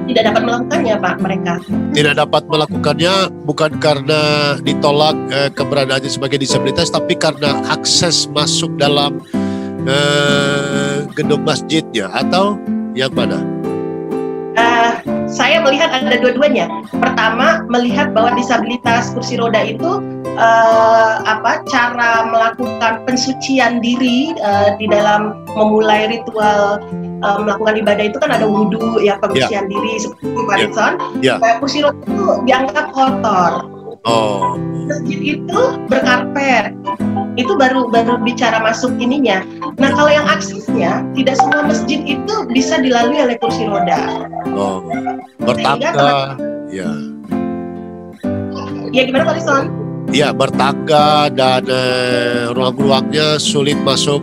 Tidak dapat melakukannya Pak mereka. Tidak dapat melakukannya bukan karena ditolak keberadaannya sebagai disabilitas, tapi karena akses masuk dalam gedung masjidnya, atau yang mana? Saya melihat ada dua-duanya. Pertama, melihat bahwa disabilitas kursi roda itu cara melakukan pensucian diri di dalam memulai ritual melakukan ibadah itu kan ada wudhu ya, pembersihan diri seperti Pak Ritson. Kursi roda itu dianggap kotor. Masjid itu berkarpet. Itu baru bicara masuk ininya. Nah, kalau yang aksesnya, tidak semua masjid itu bisa dilalui oleh kursi roda. Bertangga, ya. Ya, gimana Pak Ritson? Ya, bertangga dan ruang-ruangnya sulit masuk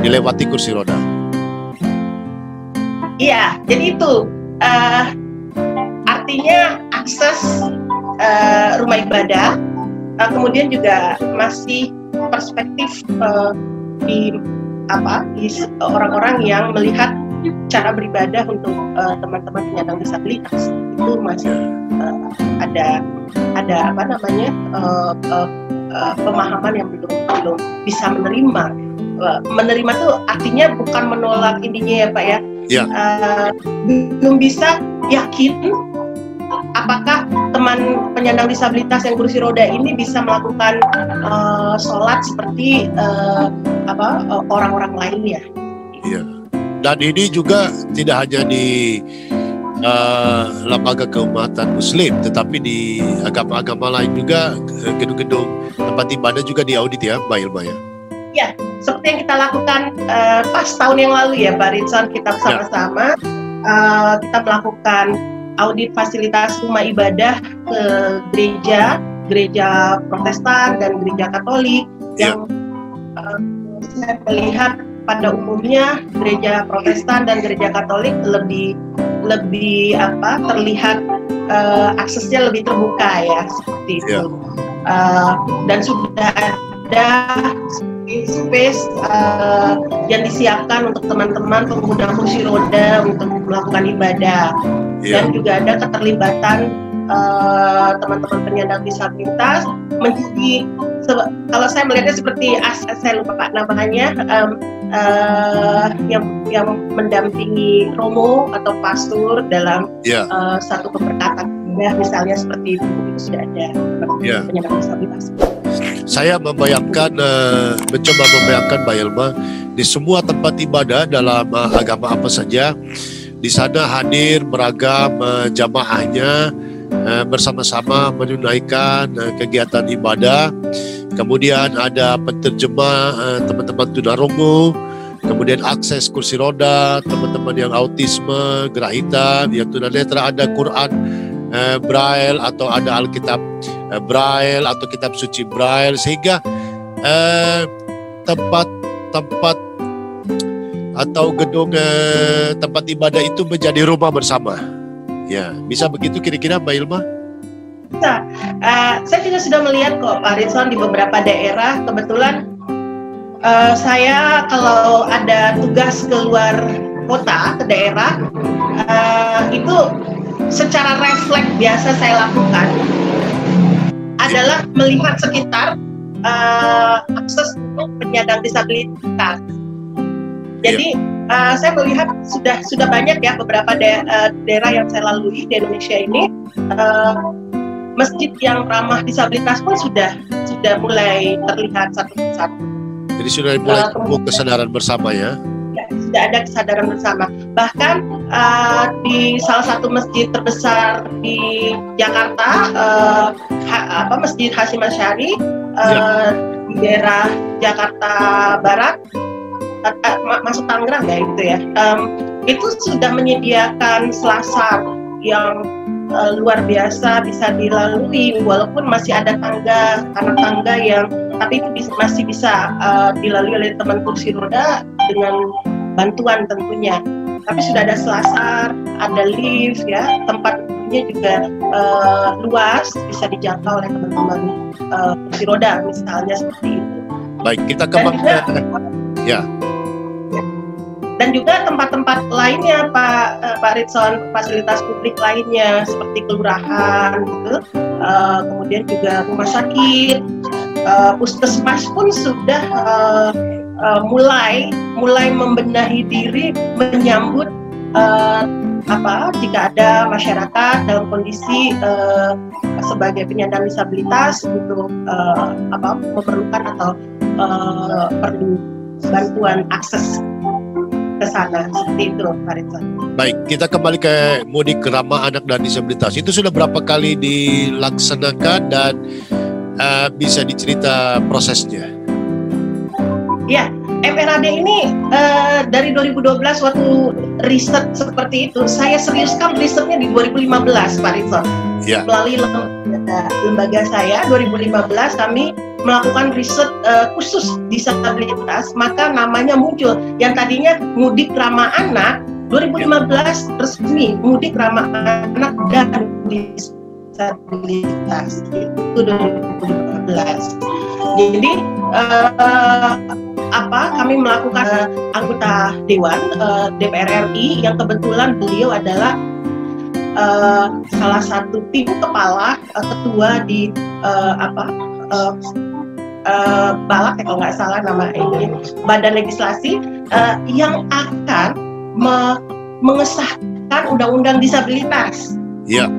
dilewati kursi roda. Iya, jadi itu artinya akses rumah ibadah, kemudian juga masih perspektif di orang-orang yang melihat cara beribadah untuk teman-teman penyandang disabilitas itu masih ada pemahaman yang belum bisa menerima. Menerima itu artinya bukan menolak intinya ya Pak ya. Belum bisa yakin apakah teman penyandang disabilitas yang kursi roda ini bisa melakukan sholat seperti orang-orang lainnya. Iya. Dan ini juga tidak hanya di lembaga keumatan Muslim, tetapi di agama-agama lain juga, gedung-gedung tempat ibadah juga diaudit ya, Mbak Ilma ya. Ya, seperti yang kita lakukan pas tahun yang lalu ya, Pak Ritson, kita bersama-sama kita melakukan audit fasilitas rumah ibadah ke gereja Protestan dan gereja Katolik yang saya melihat pada umumnya gereja Protestan dan gereja Katolik lebih terlihat aksesnya lebih terbuka ya seperti itu. Dan sudah ada space yang disiapkan untuk teman-teman pengguna kursi roda untuk melakukan ibadah. Dan juga ada keterlibatan teman-teman penyandang disabilitas menjadi, kalau saya melihatnya seperti saya lupa Pak namanya, yang mendampingi romo atau pastor dalam satu keberkatan misalnya seperti itu sudah ada penyandang disabilitas. Saya membayangkan, mencoba membayangkan Mbak Ilma, di semua tempat ibadah dalam agama apa saja, di sana hadir beragam jamaahnya bersama-sama menunaikan kegiatan ibadah. Kemudian ada penterjemah teman-teman tunarungu, kemudian akses kursi roda, teman-teman yang autisme, gerak hitam, yang tunanetra, ada Quran Braille atau ada Alkitab Braille atau kitab suci Braille, sehingga tempat atau gedung tempat ibadah itu menjadi rumah bersama. Ya, bisa begitu kira-kira Mbak Ilma? Bisa. Saya juga sudah melihat kok Pak Rizwan di beberapa daerah. Kebetulan saya kalau ada tugas keluar kota ke daerah, itu secara refleks biasa saya lakukan adalah melihat sekitar akses untuk penyandang disabilitas. Jadi saya melihat sudah banyak ya beberapa daerah yang saya lalui di Indonesia ini, masjid yang ramah disabilitas pun sudah mulai terlihat satu persatu. Jadi sudah mulai tumbuh kesadaran bersama ya? Ya, sudah ada kesadaran bersama. Bahkan di salah satu masjid terbesar di Jakarta, Masjid Hasyim Asy'ari, di daerah Jakarta Barat, masuk Tangerang ya itu ya, itu sudah menyediakan selasar yang luar biasa bisa dilalui, walaupun masih ada tangga yang tapi itu masih bisa dilalui oleh teman kursi roda dengan bantuan tentunya. Tapi sudah ada selasar, ada lift ya, tempatnya juga luas, bisa dijangkau oleh teman-teman kursi roda misalnya seperti itu. Baik, kita kembali ya. Dan juga tempat-tempat lainnya Pak Ritson, fasilitas publik lainnya seperti kelurahan gitu, kemudian juga rumah sakit, puskesmas pun sudah mulai membenahi diri menyambut jika ada masyarakat dalam kondisi sebagai penyandang disabilitas gitu, memerlukan atau perlu bantuan akses ke sana, seperti itu Pak Rizwan. Baik, kita kembali ke mudik ramah anak dan disabilitas. Itu sudah berapa kali dilaksanakan dan bisa dicerita prosesnya? Ya, MRAD ini dari 2012 waktu riset seperti itu, saya seriuskan risetnya di 2015 Pak Rizwan. Ya. Melalui lembaga saya 2015 kami melakukan riset khusus disabilitas, maka namanya muncul yang tadinya mudik ramah anak, 2015 resmi mudik ramah anak dan disabilitas, itu 2015. Jadi kami melakukan anggota Dewan DPR RI yang kebetulan beliau adalah salah satu tim kepala ketua di Balak ya kalau nggak salah nama ini, Badan Legislasi yang akan mengesahkan undang-undang disabilitas. Iya.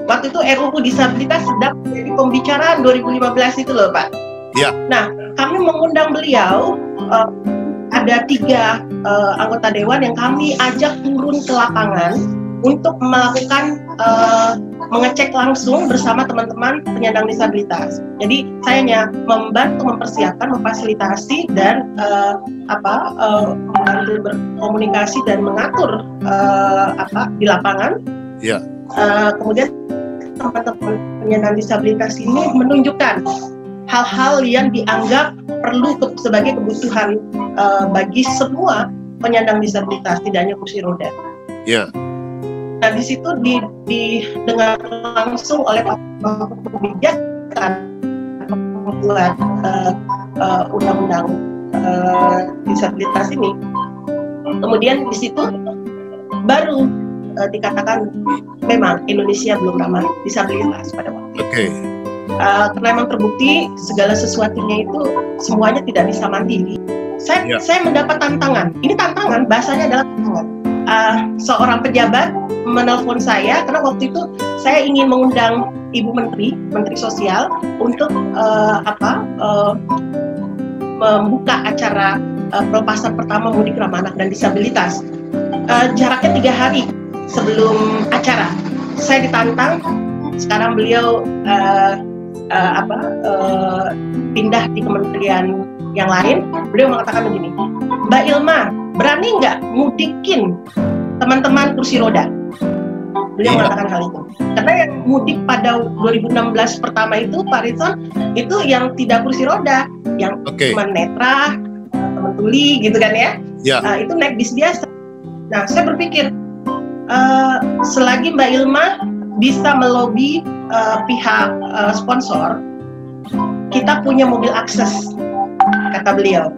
Waktu itu RUU disabilitas sedang menjadi pembicaraan 2015 itu loh Pak. Iya. Nah, kami mengundang beliau, ada 3 anggota dewan yang kami ajak turun ke lapangan untuk melakukan mengecek langsung bersama teman-teman penyandang disabilitas. Jadi saya hanya membantu mempersiapkan, memfasilitasi dan membantu berkomunikasi dan mengatur di lapangan. Ya. Kemudian teman-teman penyandang disabilitas ini menunjukkan hal-hal yang dianggap perlu sebagai kebutuhan bagi semua penyandang disabilitas, tidak hanya kursi roda. Ya. Nah, di situ didengar langsung oleh kebijakan membuat undang-undang disabilitas ini. Kemudian di situ baru dikatakan memang Indonesia belum ramah disabilitas pada waktu itu. Oke. Karena memang terbukti segala sesuatunya itu semuanya tidak bisa mandiri. Saya mendapat tantangan. Ini tantangan, bahasanya adalah tantangan. Seorang pejabat menelpon saya karena waktu itu saya ingin mengundang Ibu Menteri Sosial untuk membuka acara pelepasan pertama mudik ramah anak dan disabilitas. Jaraknya 3 hari sebelum acara. Saya ditantang. Sekarang beliau pindah di kementerian yang lain. Beliau mengatakan begini, Mbak Ilma, berani nggak mudikin teman-teman kursi roda? Beliau mengatakan hal itu. Karena yang mudik pada 2016 pertama itu, Pak Rizwan, itu yang tidak kursi roda, yang teman netra, tuli gitu kan ya. Ya. Itu naik bis biasa. Nah, saya berpikir selagi Mbak Ilma bisa melobi pihak sponsor, kita punya mobil akses, kata beliau.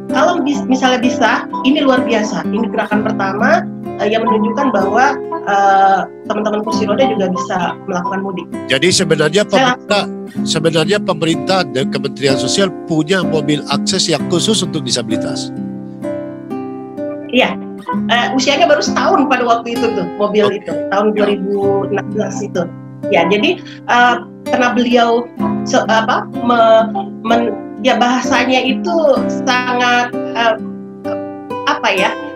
Kalau misalnya bisa, ini luar biasa. Ini gerakan pertama yang menunjukkan bahwa teman-teman kursi roda juga bisa melakukan mudik. Jadi sebenarnya pemerintah dan Kementerian Sosial punya mobil akses yang khusus untuk disabilitas. Iya, usianya baru setahun pada waktu itu tuh mobil itu, tahun 2016 itu. Ya, jadi karena beliau bahasanya itu sangat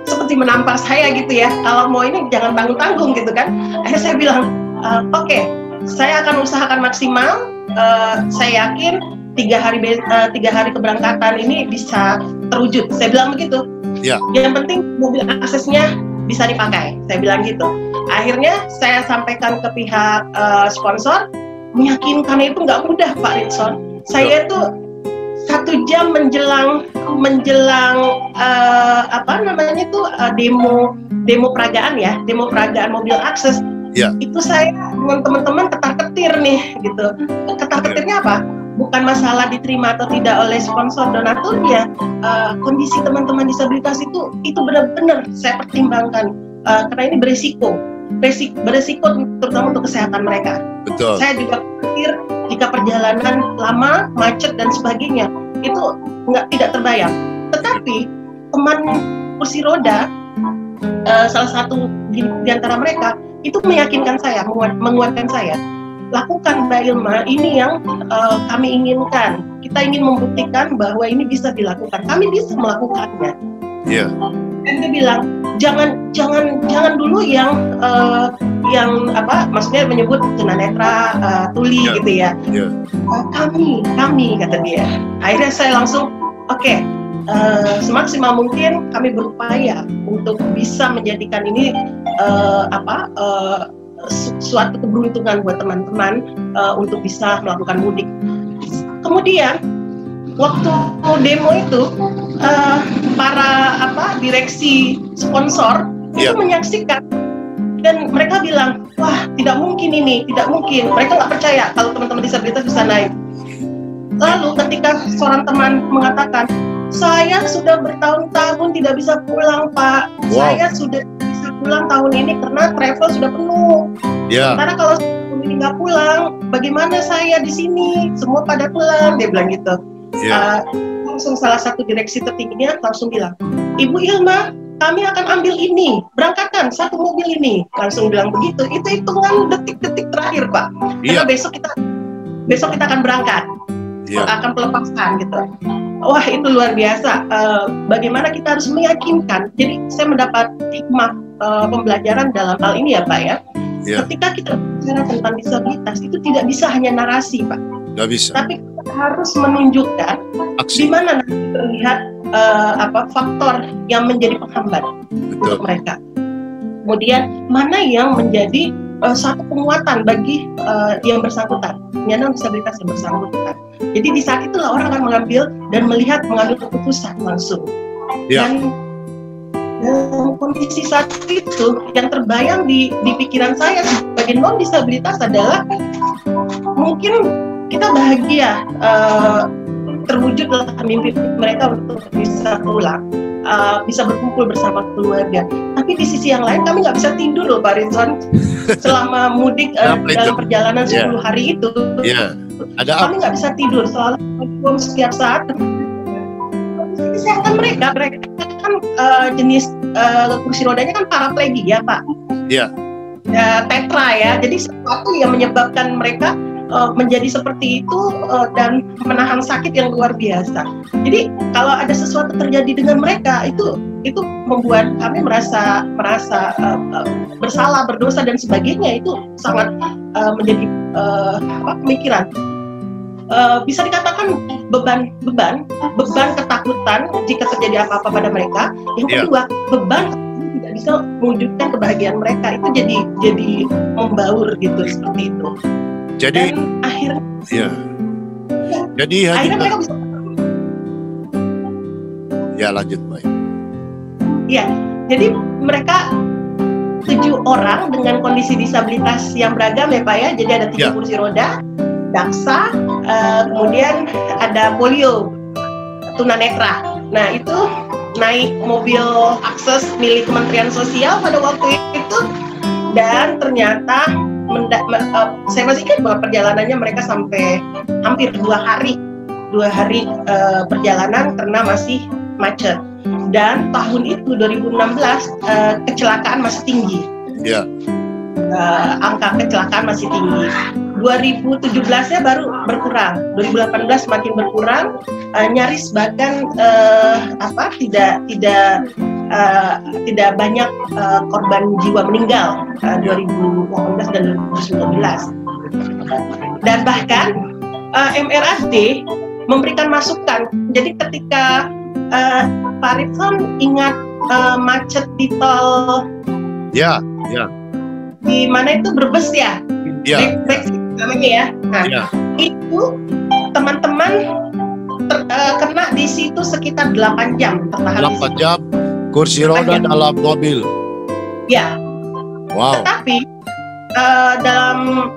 seperti menampar saya gitu ya. Kalau mau ini jangan tanggung-tanggung gitu kan. Akhirnya saya bilang, oke, saya akan usahakan maksimal. Saya yakin 3 hari keberangkatan ini bisa terwujud. Saya bilang begitu. Ya. Yang penting mobil aksesnya bisa dipakai. Saya bilang gitu. Akhirnya saya sampaikan ke pihak sponsor, meyakinkan itu nggak mudah, Pak Ritson. Saya itu 1 jam menjelang demo peragaan ya, demo peragaan mobil akses. Ya. Itu saya dengan teman-teman ketar-ketir nih gitu. Ketar-ketirnya apa? Bukan masalah diterima atau tidak oleh sponsor donaturnya. Kondisi teman-teman disabilitas itu benar-benar saya pertimbangkan karena ini beresiko terutama untuk kesehatan mereka. Betul. Saya juga pikir jika perjalanan lama, macet dan sebagainya itu tidak terbayang. Tetapi teman kursi roda, salah satu di antara mereka itu meyakinkan saya, menguatkan saya. Lakukan Mbak Ilma, ini yang kami inginkan. Kita ingin membuktikan bahwa ini bisa dilakukan. Kami bisa melakukannya. Iya. Yeah. Dan dia bilang, jangan dulu yang maksudnya menyebut tunanetra, tuli gitu ya. Yeah. Kami kata dia. Akhirnya saya langsung, oke, semaksimal mungkin kami berupaya untuk bisa menjadikan ini suatu keberuntungan buat teman-teman untuk bisa melakukan mudik. Kemudian waktu demo itu para direksi sponsor itu menyaksikan dan mereka bilang, wah tidak mungkin ini, tidak mungkin. Mereka nggak percaya kalau teman-teman disabilitas bisa naik. Lalu ketika seorang teman mengatakan, saya sudah bertahun-tahun tidak bisa pulang Pak, saya sudah bisa pulang tahun ini karena travel sudah penuh. Yeah. Karena kalau ini nggak pulang, bagaimana saya di sini? Semua pada pulang, dia bilang gitu. Yeah. Langsung salah satu direksi tertingginya langsung bilang, Ibu Ilma, kami akan ambil ini, berangkatkan satu mobil ini. Langsung bilang begitu. Itu hitungan detik-detik terakhir Pak. Karena besok kita akan berangkat. Akan pelepasan gitu. Wah itu luar biasa. Bagaimana kita harus meyakinkan. Jadi saya mendapat hikmah pembelajaran dalam hal ini ya Pak ya. Ketika kita bicara tentang disabilitas itu tidak bisa hanya narasi Pak. Nggak bisa. Tapi kita harus menunjukkan di mana nanti terlihat faktor yang menjadi penghambat untuk mereka. Kemudian mana yang menjadi satu penguatan bagi yang bersangkutan, penyandang disabilitas yang bersangkutan. Jadi di saat itulah orang akan mengambil keputusan langsung. Ya. Dan dalam kondisi saat itu yang terbayang di pikiran saya sebagai non disabilitas adalah mungkin kita bahagia terwujudlah mimpi mereka untuk bisa pulang. Bisa berkumpul bersama keluarga. Tapi di sisi yang lain kami nggak bisa tidur loh Pak Rizwan selama mudik dalam perjalanan 10 hari itu. Kami nggak bisa tidur, selalu setiap saat. Kesehatan mereka kan jenis kursi rodanya kan paraplegi ya Pak. Tetra ya. Jadi sesuatu yang menyebabkan mereka menjadi seperti itu dan menahan sakit yang luar biasa. Jadi kalau ada sesuatu terjadi dengan mereka itu membuat kami merasa bersalah, berdosa dan sebagainya. Itu sangat menjadi pemikiran. Bisa dikatakan beban ketakutan jika terjadi apa-apa pada mereka. Yang kedua, beban tidak bisa mewujudkan kebahagiaan mereka. Itu jadi membaur gitu seperti itu. Jadi akhirnya mereka bisa. Ya, lanjut, baik. Iya, jadi mereka 7 orang dengan kondisi disabilitas yang beragam ya Pak ya. Jadi ada 3 kursi roda, daksa, kemudian ada polio, tunanetra. Nah itu naik mobil akses milik Kementerian Sosial pada waktu itu, dan ternyata saya masih ingat bahwa perjalanannya mereka sampai hampir 2 hari perjalanan karena masih macet. Dan tahun itu 2016 kecelakaan masih tinggi. Ya. Angka kecelakaan masih tinggi. 2017-nya baru berkurang. 2018 semakin berkurang, nyaris bahkan tidak banyak korban jiwa meninggal 2018 dan 2019. Dan bahkan MRAD memberikan masukan. Jadi ketika Pak Ridson ingat macet di tol, ya, di mana itu Brebes ya, namanya ya. Nah, itu teman-teman kena di situ sekitar 8 jam tertahan. 8 jam kursi roda dalam mobil. Ya. Wow. Tetapi dalam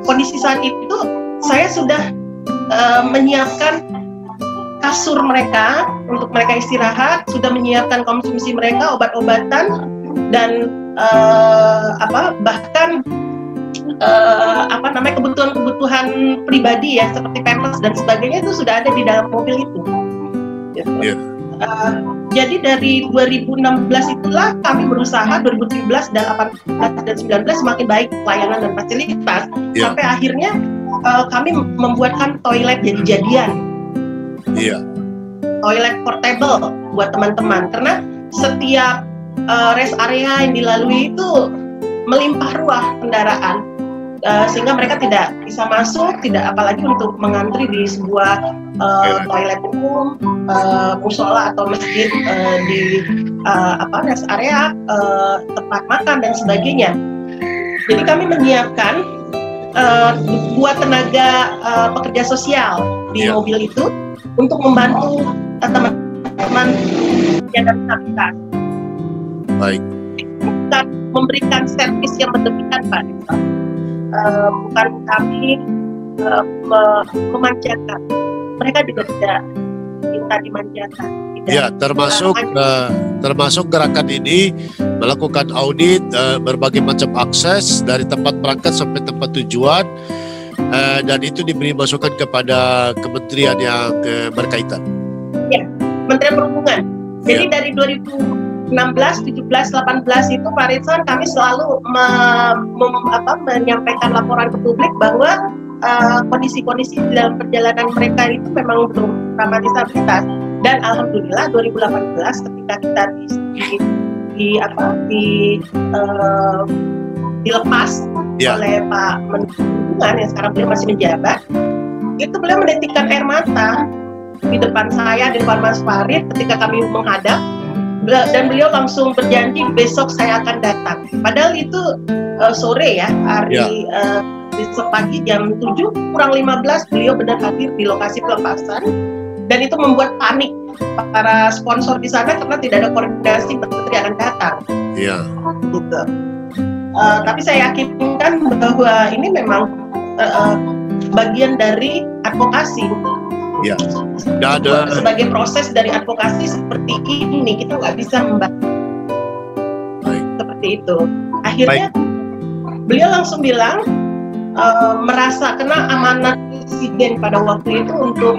kondisi saat itu saya sudah menyiapkan kasur mereka untuk mereka istirahat, sudah menyiapkan konsumsi mereka, obat-obatan, dan bahkan kebutuhan pribadi ya seperti pampers dan sebagainya itu sudah ada di dalam mobil itu. Gitu. Jadi dari 2016 itulah kami berusaha, 2017 dan 18 dan 19 semakin baik pelayanan dan fasilitas, sampai akhirnya kami membuatkan toilet jadi-jadian. Iya. Toilet portable buat teman-teman, karena setiap rest area yang dilalui itu melimpah ruah kendaraan, sehingga mereka tidak bisa masuk, tidak apalagi untuk mengantri di sebuah toilet umum, musola atau masjid, di rest area, tempat makan dan sebagainya. Jadi kami menyiapkan buat tenaga pekerja sosial di mobil itu untuk membantu teman-teman yang disabilitas. Baik. Bukan memberikan servis yang berlebihan, Pak. Bukan kami memanjakan. Mereka juga tidak minta dimanjakan. Ya, termasuk gerakan ini melakukan audit berbagai macam akses dari tempat berangkat sampai tempat tujuan, dan itu diberi masukan kepada kementerian yang berkaitan. Ya, Kementerian Perhubungan. Jadi dari 2016, 17, 18 itu Pak Ridson kami selalu menyampaikan laporan ke publik bahwa kondisi-kondisi di dalam perjalanan mereka itu memang belum ramah disabilitas. Dan alhamdulillah 2018 ketika kita dilepas oleh Pak Menteri Perhubungan yang sekarang beliau masih menjabat, itu beliau menitikkan air mata di depan saya, di depan Mas Farid ketika kami menghadap, dan beliau langsung berjanji besok saya akan datang. Padahal itu sore ya, hari pagi jam 7:15 beliau benar hadir di lokasi pelepasan, dan itu membuat panik para sponsor di sana karena tidak ada koordinasi menteri akan datang. Iya. Gitu. Tapi saya yakinkan bahwa ini memang bagian dari advokasi. Ya. Sebagai proses dari advokasi seperti ini, kita nggak bisa membantu. Seperti itu. Akhirnya beliau langsung bilang merasa kena amanat presiden pada waktu itu untuk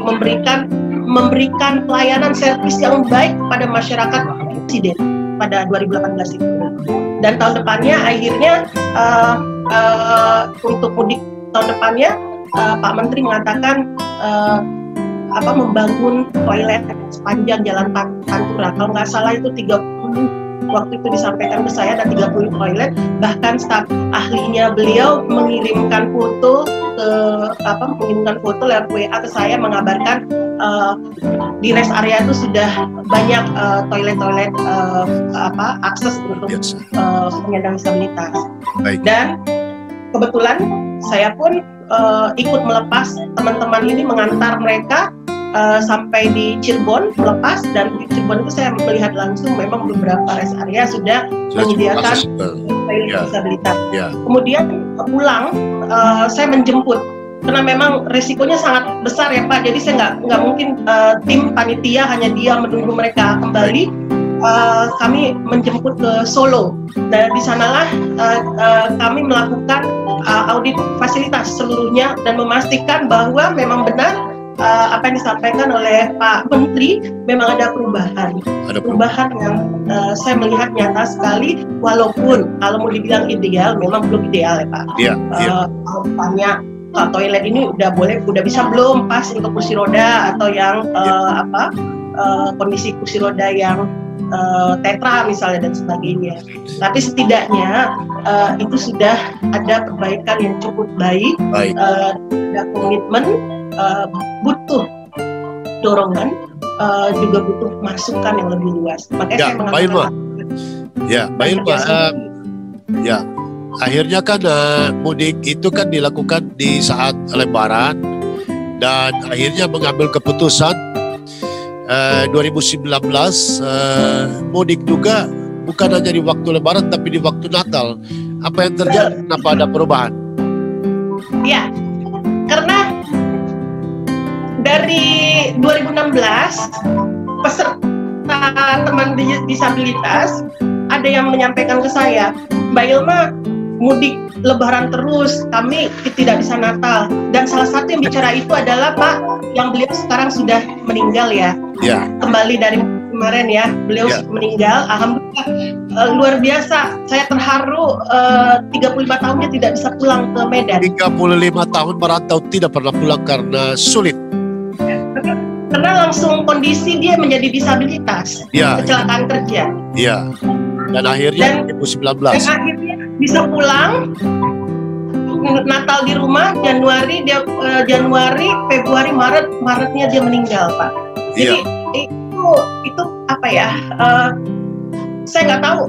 memberikan pelayanan servis yang baik pada masyarakat presiden pada 2018 itu. Dan tahun depannya akhirnya untuk mudik tahun depannya Pak Menteri mengatakan membangun toilet sepanjang jalan Pantura. Kalau nggak salah itu 30 waktu itu disampaikan ke saya, ada 30 toilet. Bahkan staf ahlinya beliau mengirimkan foto lewat WA ke saya mengabarkan di rest area itu sudah banyak toilet-toilet akses untuk penyandang disabilitas. Dan kebetulan saya pun ikut melepas teman-teman ini, mengantar mereka sampai di Cirebon melepas, dan di Cirebon itu saya melihat langsung memang beberapa rest area sudah menyediakan toilet disabilitas. Kemudian pulang saya menjemput karena memang resikonya sangat besar ya Pak, jadi saya nggak mungkin tim panitia hanya dia menunggu mereka kembali. Kami menjemput ke Solo, dan di sanalah kami melakukan audit fasilitas seluruhnya dan memastikan bahwa memang benar apa yang disampaikan oleh Pak Menteri, memang ada perubahan yang saya melihat nyata sekali, walaupun kalau mau dibilang ideal memang belum ideal ya Pak. Kalau tanya toilet ini udah bisa belum pas untuk kursi roda atau yang kondisi kursi roda yang tetra misalnya dan sebagainya. Tapi setidaknya itu sudah ada perbaikan yang cukup baik. Ada komitmen, butuh dorongan, juga butuh masukan yang lebih luas. Makanya saya mengatakan. Mbak Ilma, akhirnya kan mudik itu kan dilakukan di saat Lebaran, dan akhirnya mengambil keputusan 2019 mudik juga bukan hanya di waktu Lebaran tapi di waktu Natal. Apa yang terjadi? Kenapa ada perubahan? Ya, karena dari 2016 peserta teman disabilitas ada yang menyampaikan ke saya, Mbak Ilma, mudik Lebaran terus, kami tidak bisa Natal. Dan salah satu yang bicara itu adalah Pak, yang beliau sekarang sudah meninggal ya. Kembali dari kemarin ya, beliau meninggal. Alhamdulillah, luar biasa. Saya terharu, 35 tahunnya tidak bisa pulang ke Medan. 35 tahun merantau tidak pernah pulang karena sulit. Karena langsung kondisi dia menjadi disabilitas, kecelakaan kerja. Dan akhirnya 2019. Dan akhirnya bisa pulang, Natal di rumah, Januari, Februari, Maretnya dia meninggal Pak. Jadi itu apa ya? Saya nggak tahu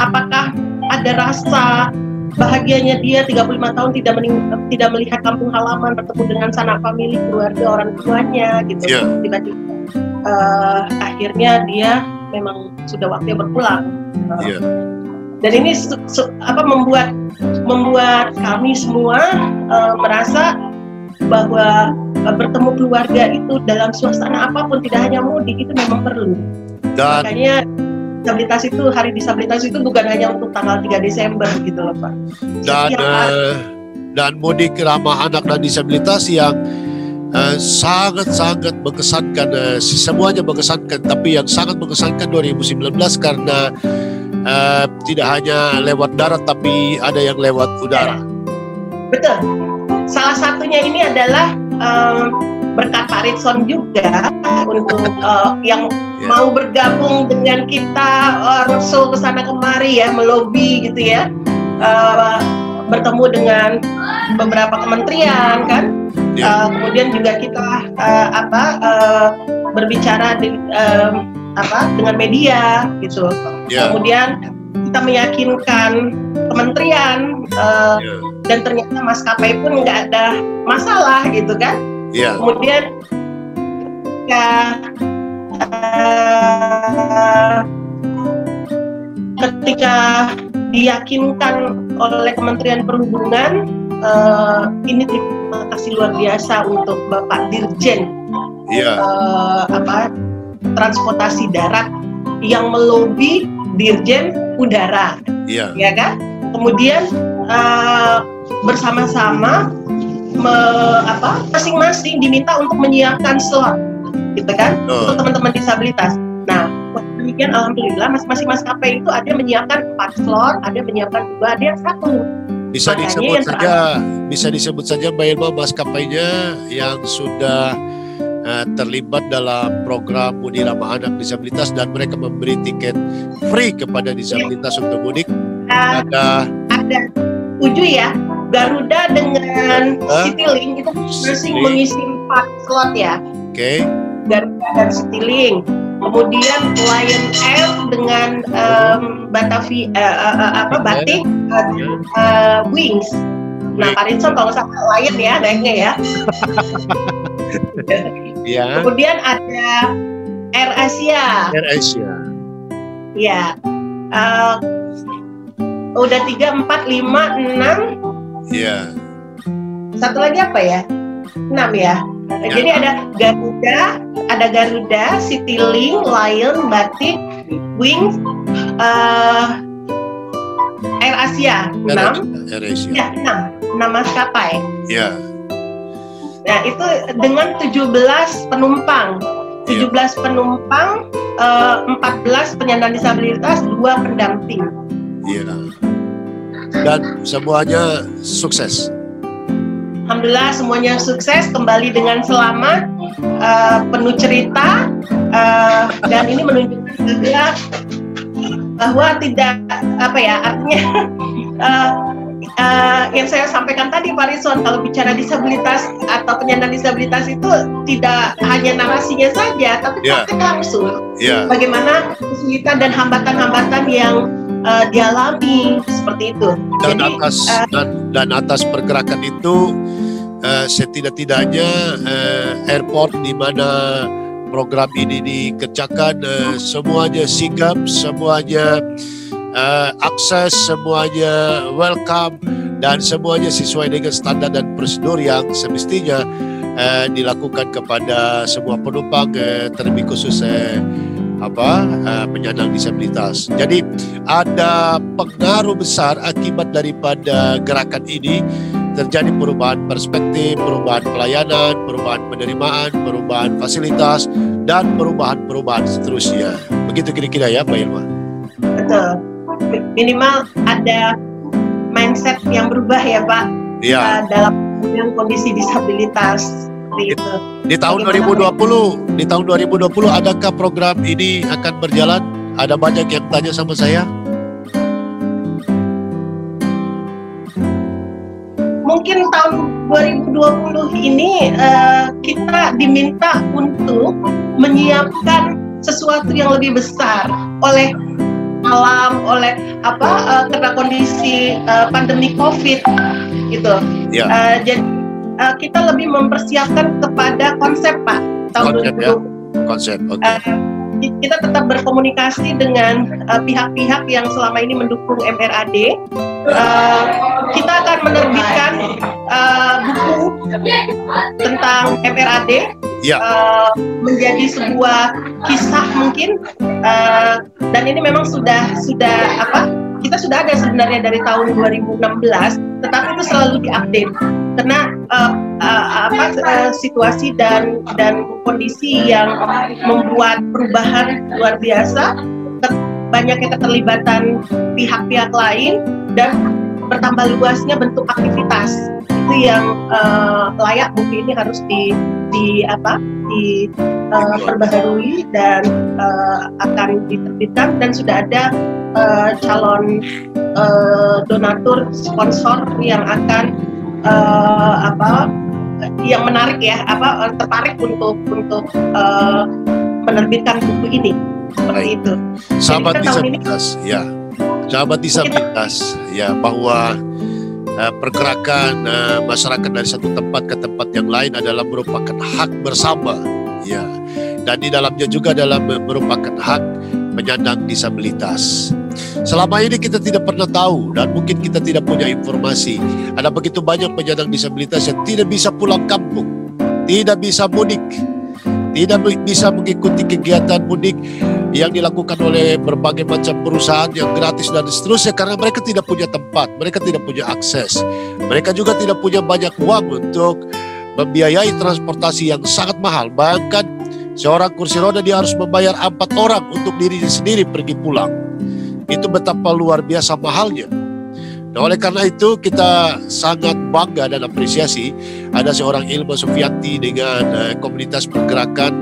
apakah ada rasa bahagianya dia 35 tahun tidak melihat kampung halaman, bertemu dengan sanak famili, keluarga, orang tuanya gitu. Tiba-tiba akhirnya dia memang sudah waktunya berpulang. Dan ini membuat kami semua merasa bahwa bertemu keluarga itu dalam suasana apapun, tidak hanya mudik, itu memang perlu. Makanya hari disabilitas itu bukan hanya untuk tanggal 3 Desember gitu loh Pak. Dan mudik ramah anak dan disabilitas yang sangat-sangat mengesankan, semuanya mengesankan, tapi yang sangat mengesankan 2019 karena tidak hanya lewat darat tapi ada yang lewat udara. Betul. Salah satunya ini adalah berkat Pak Ritson juga untuk yang mau bergabung dengan kita, Rasul kesana kemari ya, melobi gitu ya, bertemu dengan beberapa kementerian kan. Kemudian juga kita berbicara dengan media gitu. Kemudian kita meyakinkan kementerian dan ternyata maskapai pun nggak ada masalah gitu kan. Kemudian ketika diyakinkan oleh Kementerian Perhubungan, ini terima kasih luar biasa untuk Bapak Dirjen transportasi darat yang melobi Dirjen Udara, ya kan? Kemudian bersama-sama masing-masing diminta untuk menyiapkan slot, gitu kan, untuk teman-teman disabilitas. Nah, demikian alhamdulillah masing-masing maskapai itu ada menyiapkan 4 slot, ada menyiapkan 2, ada yang 1. Bisa disebut saja Mbak Ilma maskapainya yang sudah terlibat dalam program mudik ramah anak disabilitas dan mereka memberi tiket free kepada disabilitas untuk mudik. Ada 7 ya, Garuda dengan Citylink itu masing mengisi 4 slot ya. Garuda dan Citylink. Kemudian Lion Air dengan Batik Wings. Nah, Pak Ritson kalau sama Lion ya naiknya ya. Ya. Kemudian ada Air Asia. Air Asia. Ya. Udah 3, 4, 5, 6. Ya. Satu lagi apa ya? 6 ya. Jadi ada Garuda, Citylink, Lion, Batik, Wings, Air Asia. 6. Air Asia. Ya, 6 maskapai. Ya. Nah, itu dengan 17 penumpang. 17 penumpang, 14 penyandang disabilitas, 2 pendamping. Iya. Dan semuanya sukses. Alhamdulillah semuanya sukses, kembali dengan selamat, penuh cerita, dan ini menunjukkan juga bahwa tidak artinya yang saya sampaikan tadi Pak Rizwan, kalau bicara disabilitas atau penyandang disabilitas itu tidak hanya narasinya saja, tapi praktik langsung. Bagaimana kesulitan dan hambatan-hambatan yang dialami seperti itu. Dan atas pergerakan itu setidak-tidaknya airport di mana program ini dikerjakan semuanya sigap, semuanya akses, semuanya welcome, dan semuanya sesuai dengan standar dan prosedur yang semestinya dilakukan kepada semua penumpang, terlebih khusus penyandang disabilitas. Jadi ada pengaruh besar akibat daripada gerakan ini, terjadi perubahan perspektif, perubahan pelayanan, perubahan penerimaan, perubahan fasilitas, dan perubahan-perubahan seterusnya. Begitu kira-kira ya Mbak Ilma? Betul. Minimal ada mindset yang berubah ya Pak, dalam kondisi disabilitas. Itu. Di tahun 2020, adakah program ini akan berjalan? Ada banyak yang tanya sama saya. Mungkin tahun 2020 ini kita diminta untuk menyiapkan sesuatu yang lebih besar oleh alam, karena kondisi pandemi COVID gitu. Jadi kita lebih mempersiapkan kepada konsep Pak tahun 2020. Konsep. Kita tetap berkomunikasi dengan pihak-pihak yang selama ini mendukung MRAD. Kita akan menerbitkan buku tentang MRAD menjadi sebuah kisah mungkin, dan ini memang kita sudah ada sebenarnya dari tahun 2016, tetapi itu selalu diupdate karena situasi dan kondisi yang membuat perubahan luar biasa, banyaknya keterlibatan pihak-pihak lain, dan bertambah luasnya bentuk aktivitas itu yang layak mungkin ini harus diperbaharui dan akan diterbitkan, dan sudah ada calon donatur sponsor yang akan yang menarik tertarik untuk menerbitkan buku ini seperti itu. Sahabat disabilitas, bahwa pergerakan masyarakat dari satu tempat ke tempat yang lain adalah merupakan hak bersama, dan di dalamnya juga merupakan hak penyandang disabilitas. Selama ini kita tidak pernah tahu dan mungkin kita tidak punya informasi. Ada begitu banyak penyandang disabilitas yang tidak bisa pulang kampung, tidak bisa mudik, tidak bisa mengikuti kegiatan mudik yang dilakukan oleh berbagai macam perusahaan yang gratis dan seterusnya, karena mereka tidak punya tempat, mereka tidak punya akses, mereka juga tidak punya banyak uang untuk membiayai transportasi yang sangat mahal. Bahkan seorang kursi roda dia harus membayar 4 orang untuk dirinya sendiri pergi pulang. Itu betapa luar biasa mahalnya. Nah, oleh karena itu kita sangat bangga dan apresiasi ada seorang Ilma Sufianti dengan komunitas pergerakan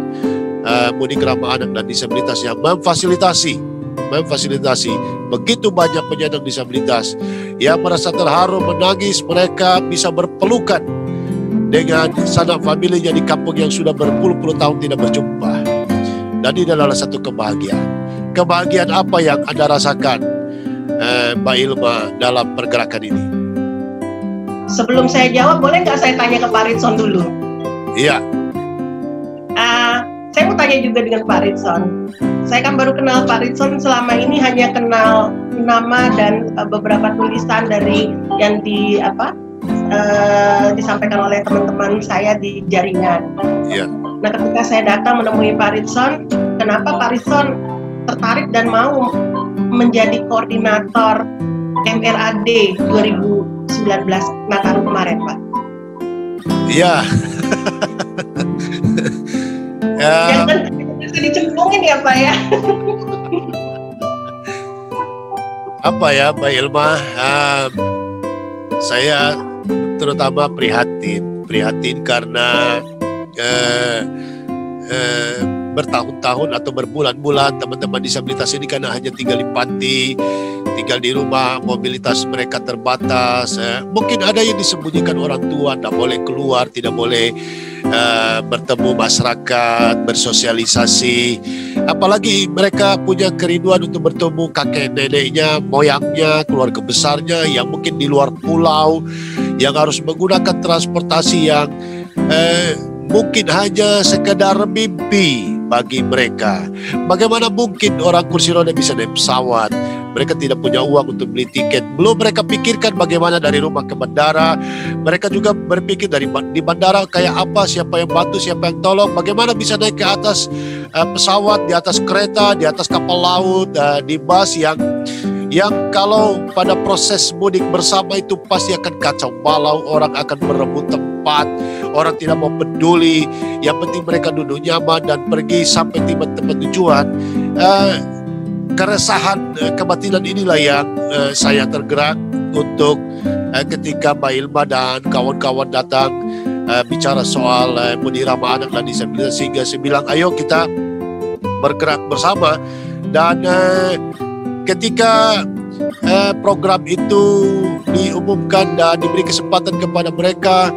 mudik ramah anak dan disabilitas yang memfasilitasi begitu banyak penyandang disabilitas yang merasa terharu, menangis, mereka bisa berpelukan dengan sanak familinya di kampung yang sudah berpuluh-puluh tahun tidak berjumpa. Dan ini adalah satu kebahagiaan. Kebahagiaan apa yang Anda rasakan, Mbak Ilma, dalam pergerakan ini? Sebelum saya jawab, boleh nggak saya tanya ke Pak Rizwan dulu? Iya. tanya juga dengan Pak Ritson. Saya kan baru kenal Pak Ritson, selama ini hanya kenal nama dan beberapa tulisan dari yang disampaikan oleh teman-teman saya di jaringan. Yeah. Nah, ketika saya datang menemui Pak Ritson, kenapa Pak Ritson tertarik dan mau menjadi koordinator MRAD 2019 Nataru kemarin, Pak? Iya. Jangan dicemplungin ya, Pak ya. Apa ya, Mbak Ilma? Saya terutama prihatin karena bertahun-tahun atau berbulan-bulan teman-teman disabilitas ini karena hanya tinggal di panti, tinggal di rumah, mobilitas mereka terbatas. Mungkin ada yang disembunyikan orang tua, tidak boleh keluar, tidak boleh bertemu masyarakat, bersosialisasi. Apalagi mereka punya kerinduan untuk bertemu kakek neneknya, moyangnya, keluarga besarnya yang mungkin di luar pulau, yang harus menggunakan transportasi yang mungkin hanya sekedar mimpi bagi mereka. Bagaimana mungkin orang kursi roda bisa naik pesawat? Mereka tidak punya uang untuk beli tiket. Belum mereka pikirkan bagaimana dari rumah ke bandara. Mereka juga berpikir di bandara kayak apa, siapa yang bantu, siapa yang tolong. Bagaimana bisa naik ke atas pesawat, di atas kereta, di atas kapal laut, di bus yang kalau pada proses mudik bersama itu pasti akan kacau balau. Orang akan berebut tempat, orang tidak mau peduli. Yang penting mereka duduk nyaman dan pergi sampai tiba tempat tujuan. Keresahan kebatinan inilah yang saya tergerak untuk ketika Mbak Ilma dan kawan-kawan datang bicara soal Mudik Ramah Anak dan Disabilitas, sehingga saya bilang ayo kita bergerak bersama. Dan ketika program itu diumumkan dan diberi kesempatan kepada mereka,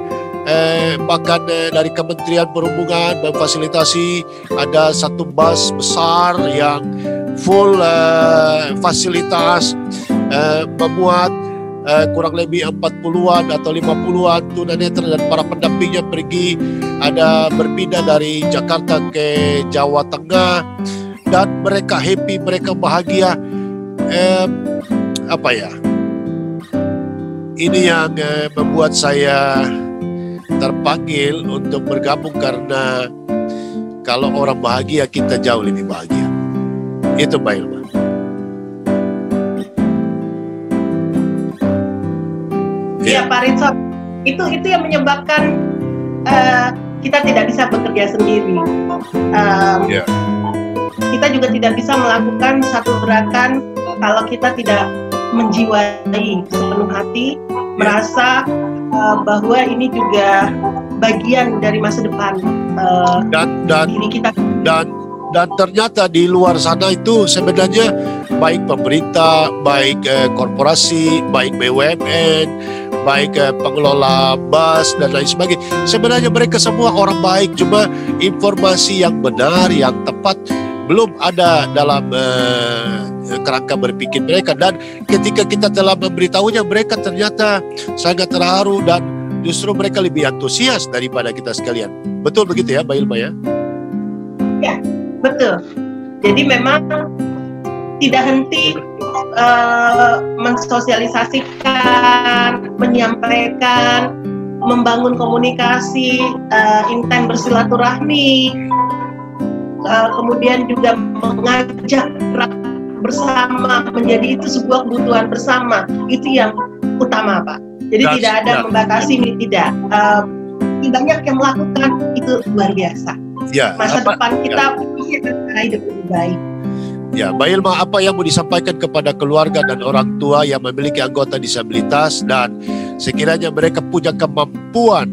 bahkan dari Kementerian Perhubungan memfasilitasi ada satu bus besar yang full fasilitas, memuat kurang lebih 40-an atau 50-an tunanetra dan para pendampingnya pergi, ada berpindah dari Jakarta ke Jawa Tengah, dan mereka happy, mereka bahagia. Ini yang membuat saya terpanggil untuk bergabung, karena kalau orang bahagia kita jauh lebih bahagia. Itu Mbak Ilma. Iya Pak Ritson, itu yang menyebabkan kita tidak bisa bekerja sendiri. Kita juga tidak bisa melakukan satu gerakan kalau kita tidak menjiwai sepenuh hati, merasa bahwa ini juga bagian dari masa depan diri kita. Dan ternyata di luar sana itu sebenarnya baik pemerintah, baik korporasi, baik BUMN, baik pengelola bus dan lain sebagainya. Sebenarnya mereka semua orang baik, cuma informasi yang benar, yang tepat belum ada dalam kerangka berpikir mereka. Dan ketika kita telah memberitahunya, mereka ternyata sangat terharu dan justru mereka lebih antusias daripada kita sekalian. Betul begitu ya Mbak Ilma ya? Ya, betul. Jadi memang tidak henti mensosialisasikan, menyampaikan, membangun komunikasi, intent bersilaturahmi, kemudian juga mengajak bersama, menjadi itu sebuah kebutuhan bersama. Itu yang utama Pak. Jadi tidak ada membatasi, tidak. Banyak yang melakukan, itu luar biasa. Ya, masa depan kita pasti akan hidup lebih baik. Ya, Mbak Ilma, apa yang mau disampaikan kepada keluarga dan orang tua yang memiliki anggota disabilitas dan sekiranya mereka punya kemampuan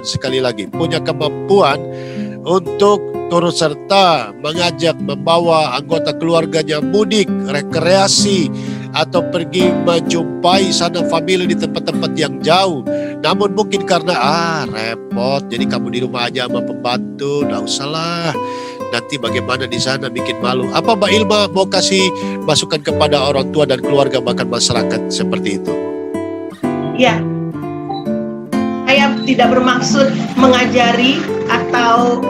sekali lagi, punya kemampuan untuk turut serta mengajak, membawa anggota keluarganya mudik, rekreasi, atau pergi menjumpai sanak famili di tempat-tempat yang jauh. Namun mungkin karena repot, jadi kamu di rumah aja sama pembantu, nggak usahlah. Nanti bagaimana di sana bikin malu. Apa Mbak Ilma mau kasih masukan kepada orang tua dan keluarga bahkan masyarakat seperti itu? Ya, saya tidak bermaksud mengajari atau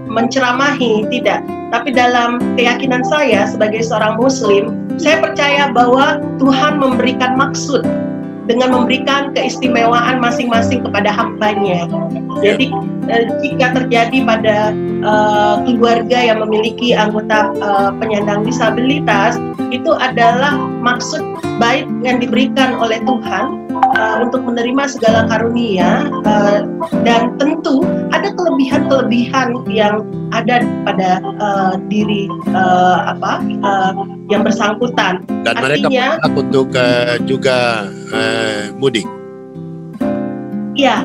menceramahi, tidak. Tapi dalam keyakinan saya sebagai seorang Muslim, saya percaya bahwa Tuhan memberikan maksud dengan memberikan keistimewaan masing-masing kepada hamba-Nya. Jadi jika terjadi pada keluarga yang memiliki anggota penyandang disabilitas, itu adalah maksud baik yang diberikan oleh Tuhan untuk menerima segala karunia, dan tentu ada kelebihan-kelebihan yang ada pada diri yang bersangkutan. Dan artinya, mereka untuk juga mudik. Ya,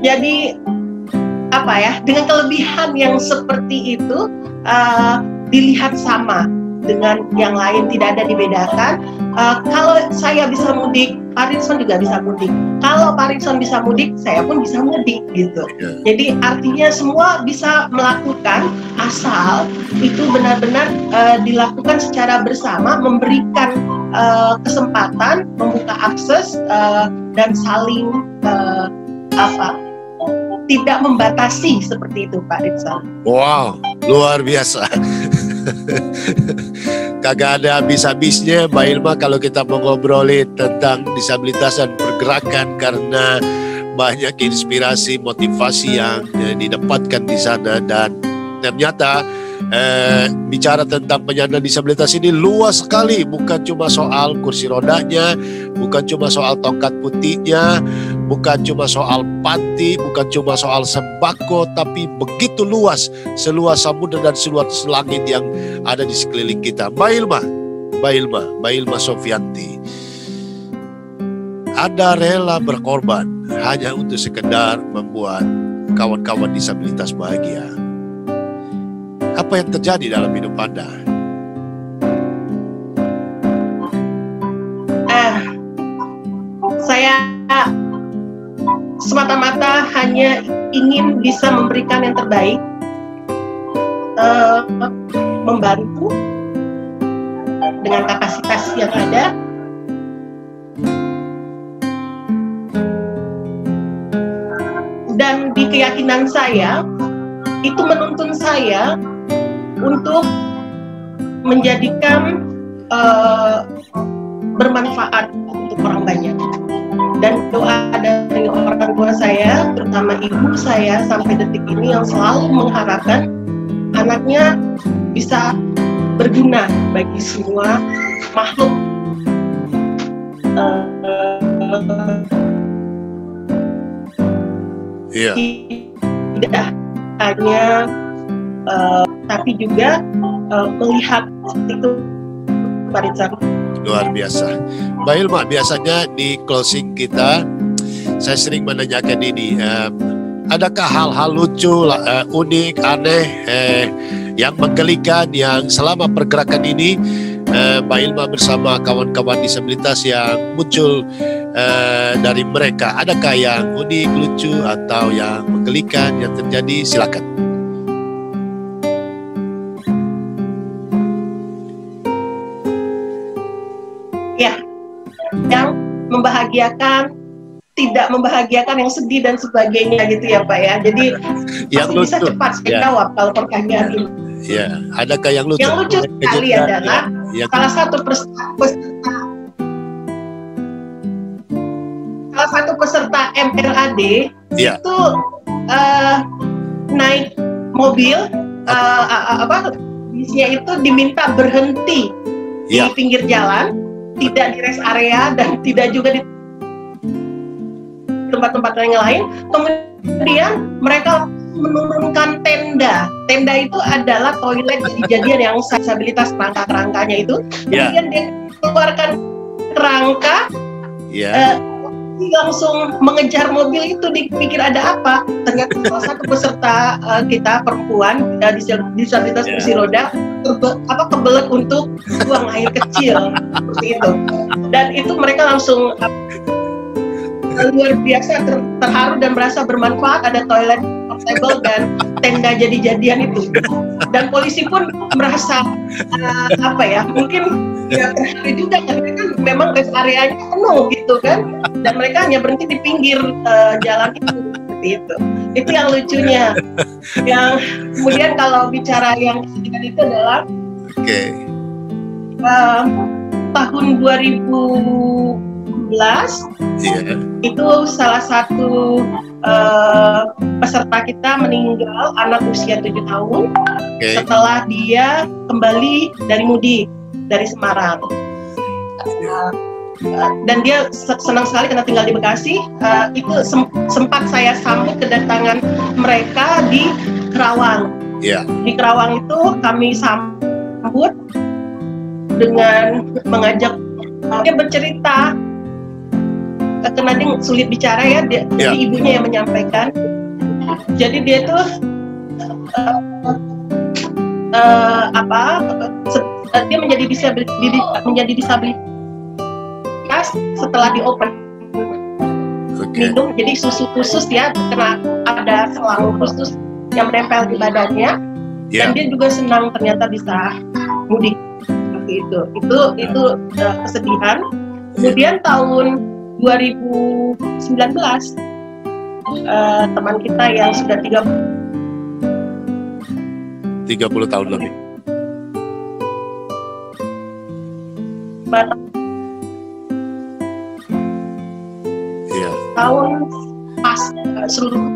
jadi dengan kelebihan yang seperti itu dilihat sama dengan yang lain, tidak ada dibedakan. Kalau saya bisa mudik, Parinson juga bisa mudik. Kalau Parinson bisa mudik, saya pun bisa mudik gitu. Jadi artinya semua bisa melakukan, asal itu benar-benar dilakukan secara bersama, memberikan kesempatan, membuka akses, dan saling tidak membatasi, seperti itu Pak Rizal. Wow, luar biasa. Kagak ada habis-habisnya Mbak Ilma kalau kita mau ngobrolin tentang disabilitas dan pergerakan, karena banyak inspirasi, motivasi yang didapatkan di sana. Dan ternyata bicara tentang penyandang disabilitas ini luas sekali, bukan cuma soal kursi rodanya, bukan cuma soal tongkat putihnya, bukan cuma soal panti, bukan cuma soal sembako, tapi begitu luas, seluas samudera dan seluas langit yang ada di sekeliling kita. Mbak Ilma Sofianti, Anda rela berkorban hanya untuk sekedar membuat kawan-kawan disabilitas bahagia. Apa yang terjadi dalam hidup Anda? Saya semata-mata hanya ingin bisa memberikan yang terbaik, membantu dengan kapasitas yang ada, dan di keyakinan saya itu menuntun saya untuk menjadikan bermanfaat untuk orang banyak. Dan doa dari orang tua saya, terutama ibu saya sampai detik ini, yang selalu mengharapkan anaknya bisa berguna bagi semua makhluk tidak hanya tapi juga melihat itu Pak Rizal. Luar biasa. Mbak Ilma, biasanya di closing kita saya sering menanyakan ini, adakah hal-hal lucu, unik, aneh, yang menggelikan yang selama pergerakan ini Mbak Ilma bersama kawan-kawan disabilitas yang muncul dari mereka? Adakah yang unik, lucu, atau yang menggelikan yang terjadi? Silakan. Ya, yang membahagiakan, tidak membahagiakan, yang sedih dan sebagainya gitu ya Pak ya. Jadi yang bisa cepat saya jawab kalau pertanyaan ini. Ya, adakah yang lucu? Yang lucu sekali adalah salah satu peserta MRAD itu naik mobil, bisnya itu diminta berhenti di pinggir jalan, tidak di rest area dan tidak juga di tempat-tempat yang lain. Kemudian mereka menurunkan tenda. Tenda itu adalah toilet kejadian yang disabilitas, kerangka-kerangkanya itu. Kemudian dia keluarkan kerangka, langsung mengejar mobil itu, dipikir ada apa. Ternyata salah satu peserta kita perempuan disabilitas kursi roda kebelet untuk buang air kecil seperti itu. Dan itu mereka langsung luar biasa terharu dan merasa bermanfaat, ada toilet portable dan tenda jadi-jadian itu. Dan polisi pun merasa mungkin terharu juga, karena kan memang rest areanya penuh gitu kan, dan mereka hanya berhenti di pinggir jalan itu, seperti itu. Itu yang lucunya. Yang kemudian kalau bicara yang kesedihan itu adalah tahun 2012 itu salah satu peserta kita meninggal, anak usia 7 tahun setelah dia kembali dari mudik dari Semarang. Dan dia senang sekali karena tinggal di Bekasi. Itu sempat saya sambut kedatangan mereka di Kerawang. Di Kerawang itu kami sambut dengan mengajak dia bercerita. Karena dia sulit bicara ya, jadi ibunya yang menyampaikan. Jadi dia itu dia menjadi disabilitas setelah dioper minum, jadi susu khusus ya, karena ada selang khusus yang menempel di badannya, dan dia juga senang ternyata bisa mudik seperti itu. Itu kesedihan. Kemudian tahun 2019 teman kita yang sudah 30 tahun lebih. Tahun pas seluruh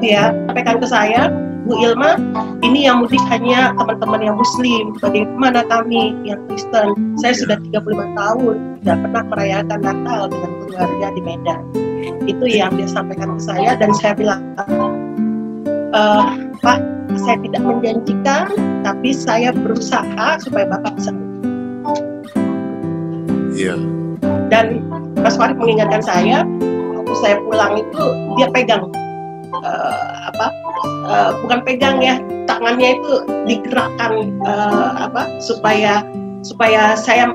ya sampaikan ke saya, Bu Ilma, ini yang mudik hanya teman-teman yang Muslim, bagaimana kami yang Kristen? Saya sudah 35 tahun tidak pernah merayakan Natal dengan keluarga di Medan. Itu yang dia sampaikan ke saya, dan saya bilang, Pak, saya tidak menjanjikan, tapi saya berusaha supaya Bapak bisa. Dan Mas Farid mengingatkan saya, waktu saya pulang itu dia pegang bukan pegang ya, tangannya itu digerakkan supaya saya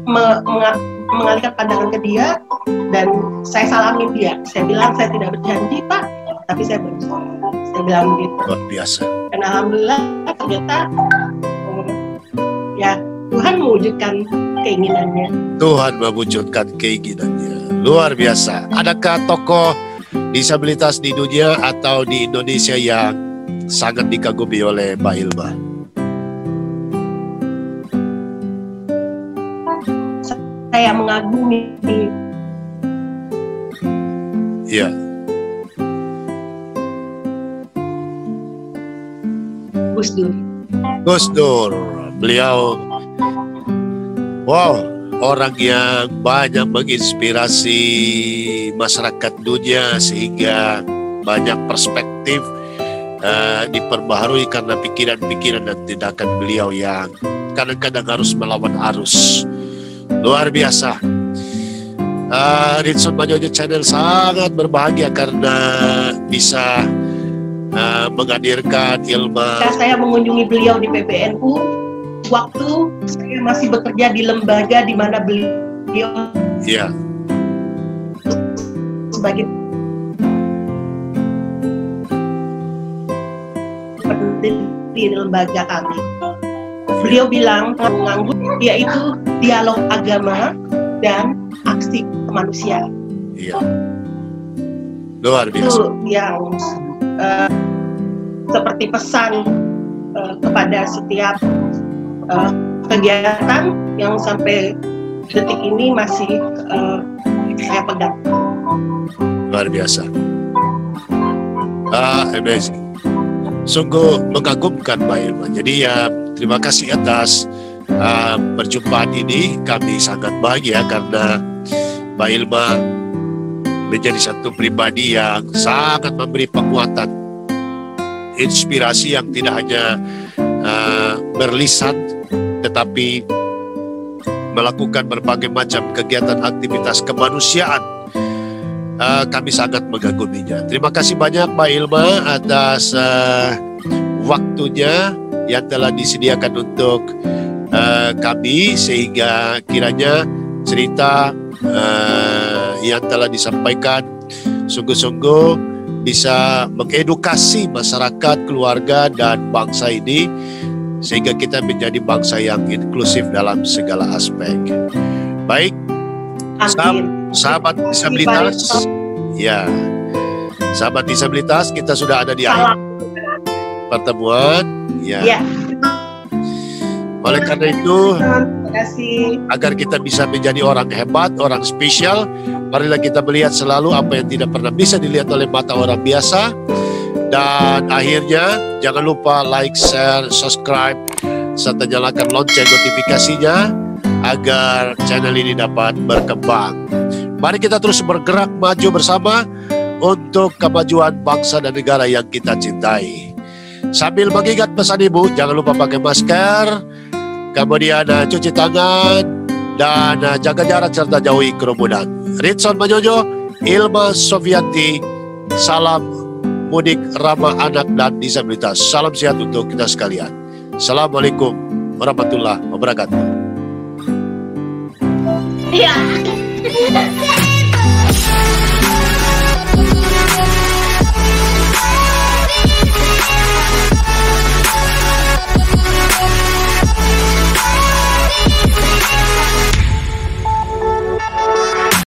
mengalihkan pandangan ke dia, dan saya salamin dia. Saya bilang saya tidak berjanji Pak, tapi saya berusaha. Saya bilang begitu. Luar biasa. Dan alhamdulillah ternyata ya Tuhan mewujudkan keinginannya. Tuhan mewujudkan keinginannya. Luar biasa. Adakah tokoh disabilitas di dunia atau di Indonesia yang sangat dikagumi oleh Mbak Ilma? Saya mengagumi. Iya. Gus Dur. Gus Dur, beliau, wow, orang yang banyak menginspirasi masyarakat dunia sehingga banyak perspektif diperbaharui karena pikiran-pikiran dan tindakan beliau yang kadang-kadang harus melawan arus. Luar biasa. Rinson Manyojo Channel sangat berbahagia karena bisa menghadirkan Ilma. Saya mengunjungi beliau di PBNU waktu saya masih bekerja di lembaga di mana beliau sebagai pendiri di lembaga kami. Beliau bilang menganggut yaitu dialog agama dan aksi kemanusiaan. Iya. Luar biasa. Itu yang seperti pesan kepada setiap kegiatan yang sampai detik ini masih saya pegang. Luar biasa. Amazing. Sungguh mengagumkan Mbak Ilma. Jadi ya terima kasih atas perjumpaan ini. Kami sangat bahagia karena Mbak Ilma menjadi satu pribadi yang sangat memberi penguatan, inspirasi yang tidak hanya berlisan tetapi melakukan berbagai macam kegiatan aktivitas kemanusiaan. Kami sangat mengaguminya. Terima kasih banyak Mbak Ilma atas waktunya yang telah disediakan untuk kami, sehingga kiranya cerita yang telah disampaikan sungguh-sungguh bisa mengedukasi masyarakat, keluarga, dan bangsa ini, sehingga kita menjadi bangsa yang inklusif dalam segala aspek. Baik, sahabat disabilitas, ya, Sahabat disabilitas, kita sudah ada di akhir Salam. pertemuan. Ya. Ya, Oleh karena itu, terima kasih. agar kita bisa menjadi orang hebat, orang spesial, marilah kita melihat selalu apa yang tidak pernah bisa dilihat oleh mata orang biasa. Dan akhirnya, jangan lupa like, share, subscribe, serta nyalakan lonceng notifikasinya agar channel ini dapat berkembang. Mari kita terus bergerak maju bersama untuk kemajuan bangsa dan negara yang kita cintai. Sambil mengingat pesan ibu, jangan lupa pakai masker, kemudian cuci tangan, dan jaga jarak serta jauhi kerumunan. Ritson Manyojo, Ilma Sofianti, salam mudik ramah anak dan disabilitas. Salam sehat untuk kita sekalian. Assalamualaikum warahmatullahi wabarakatuh. Iya.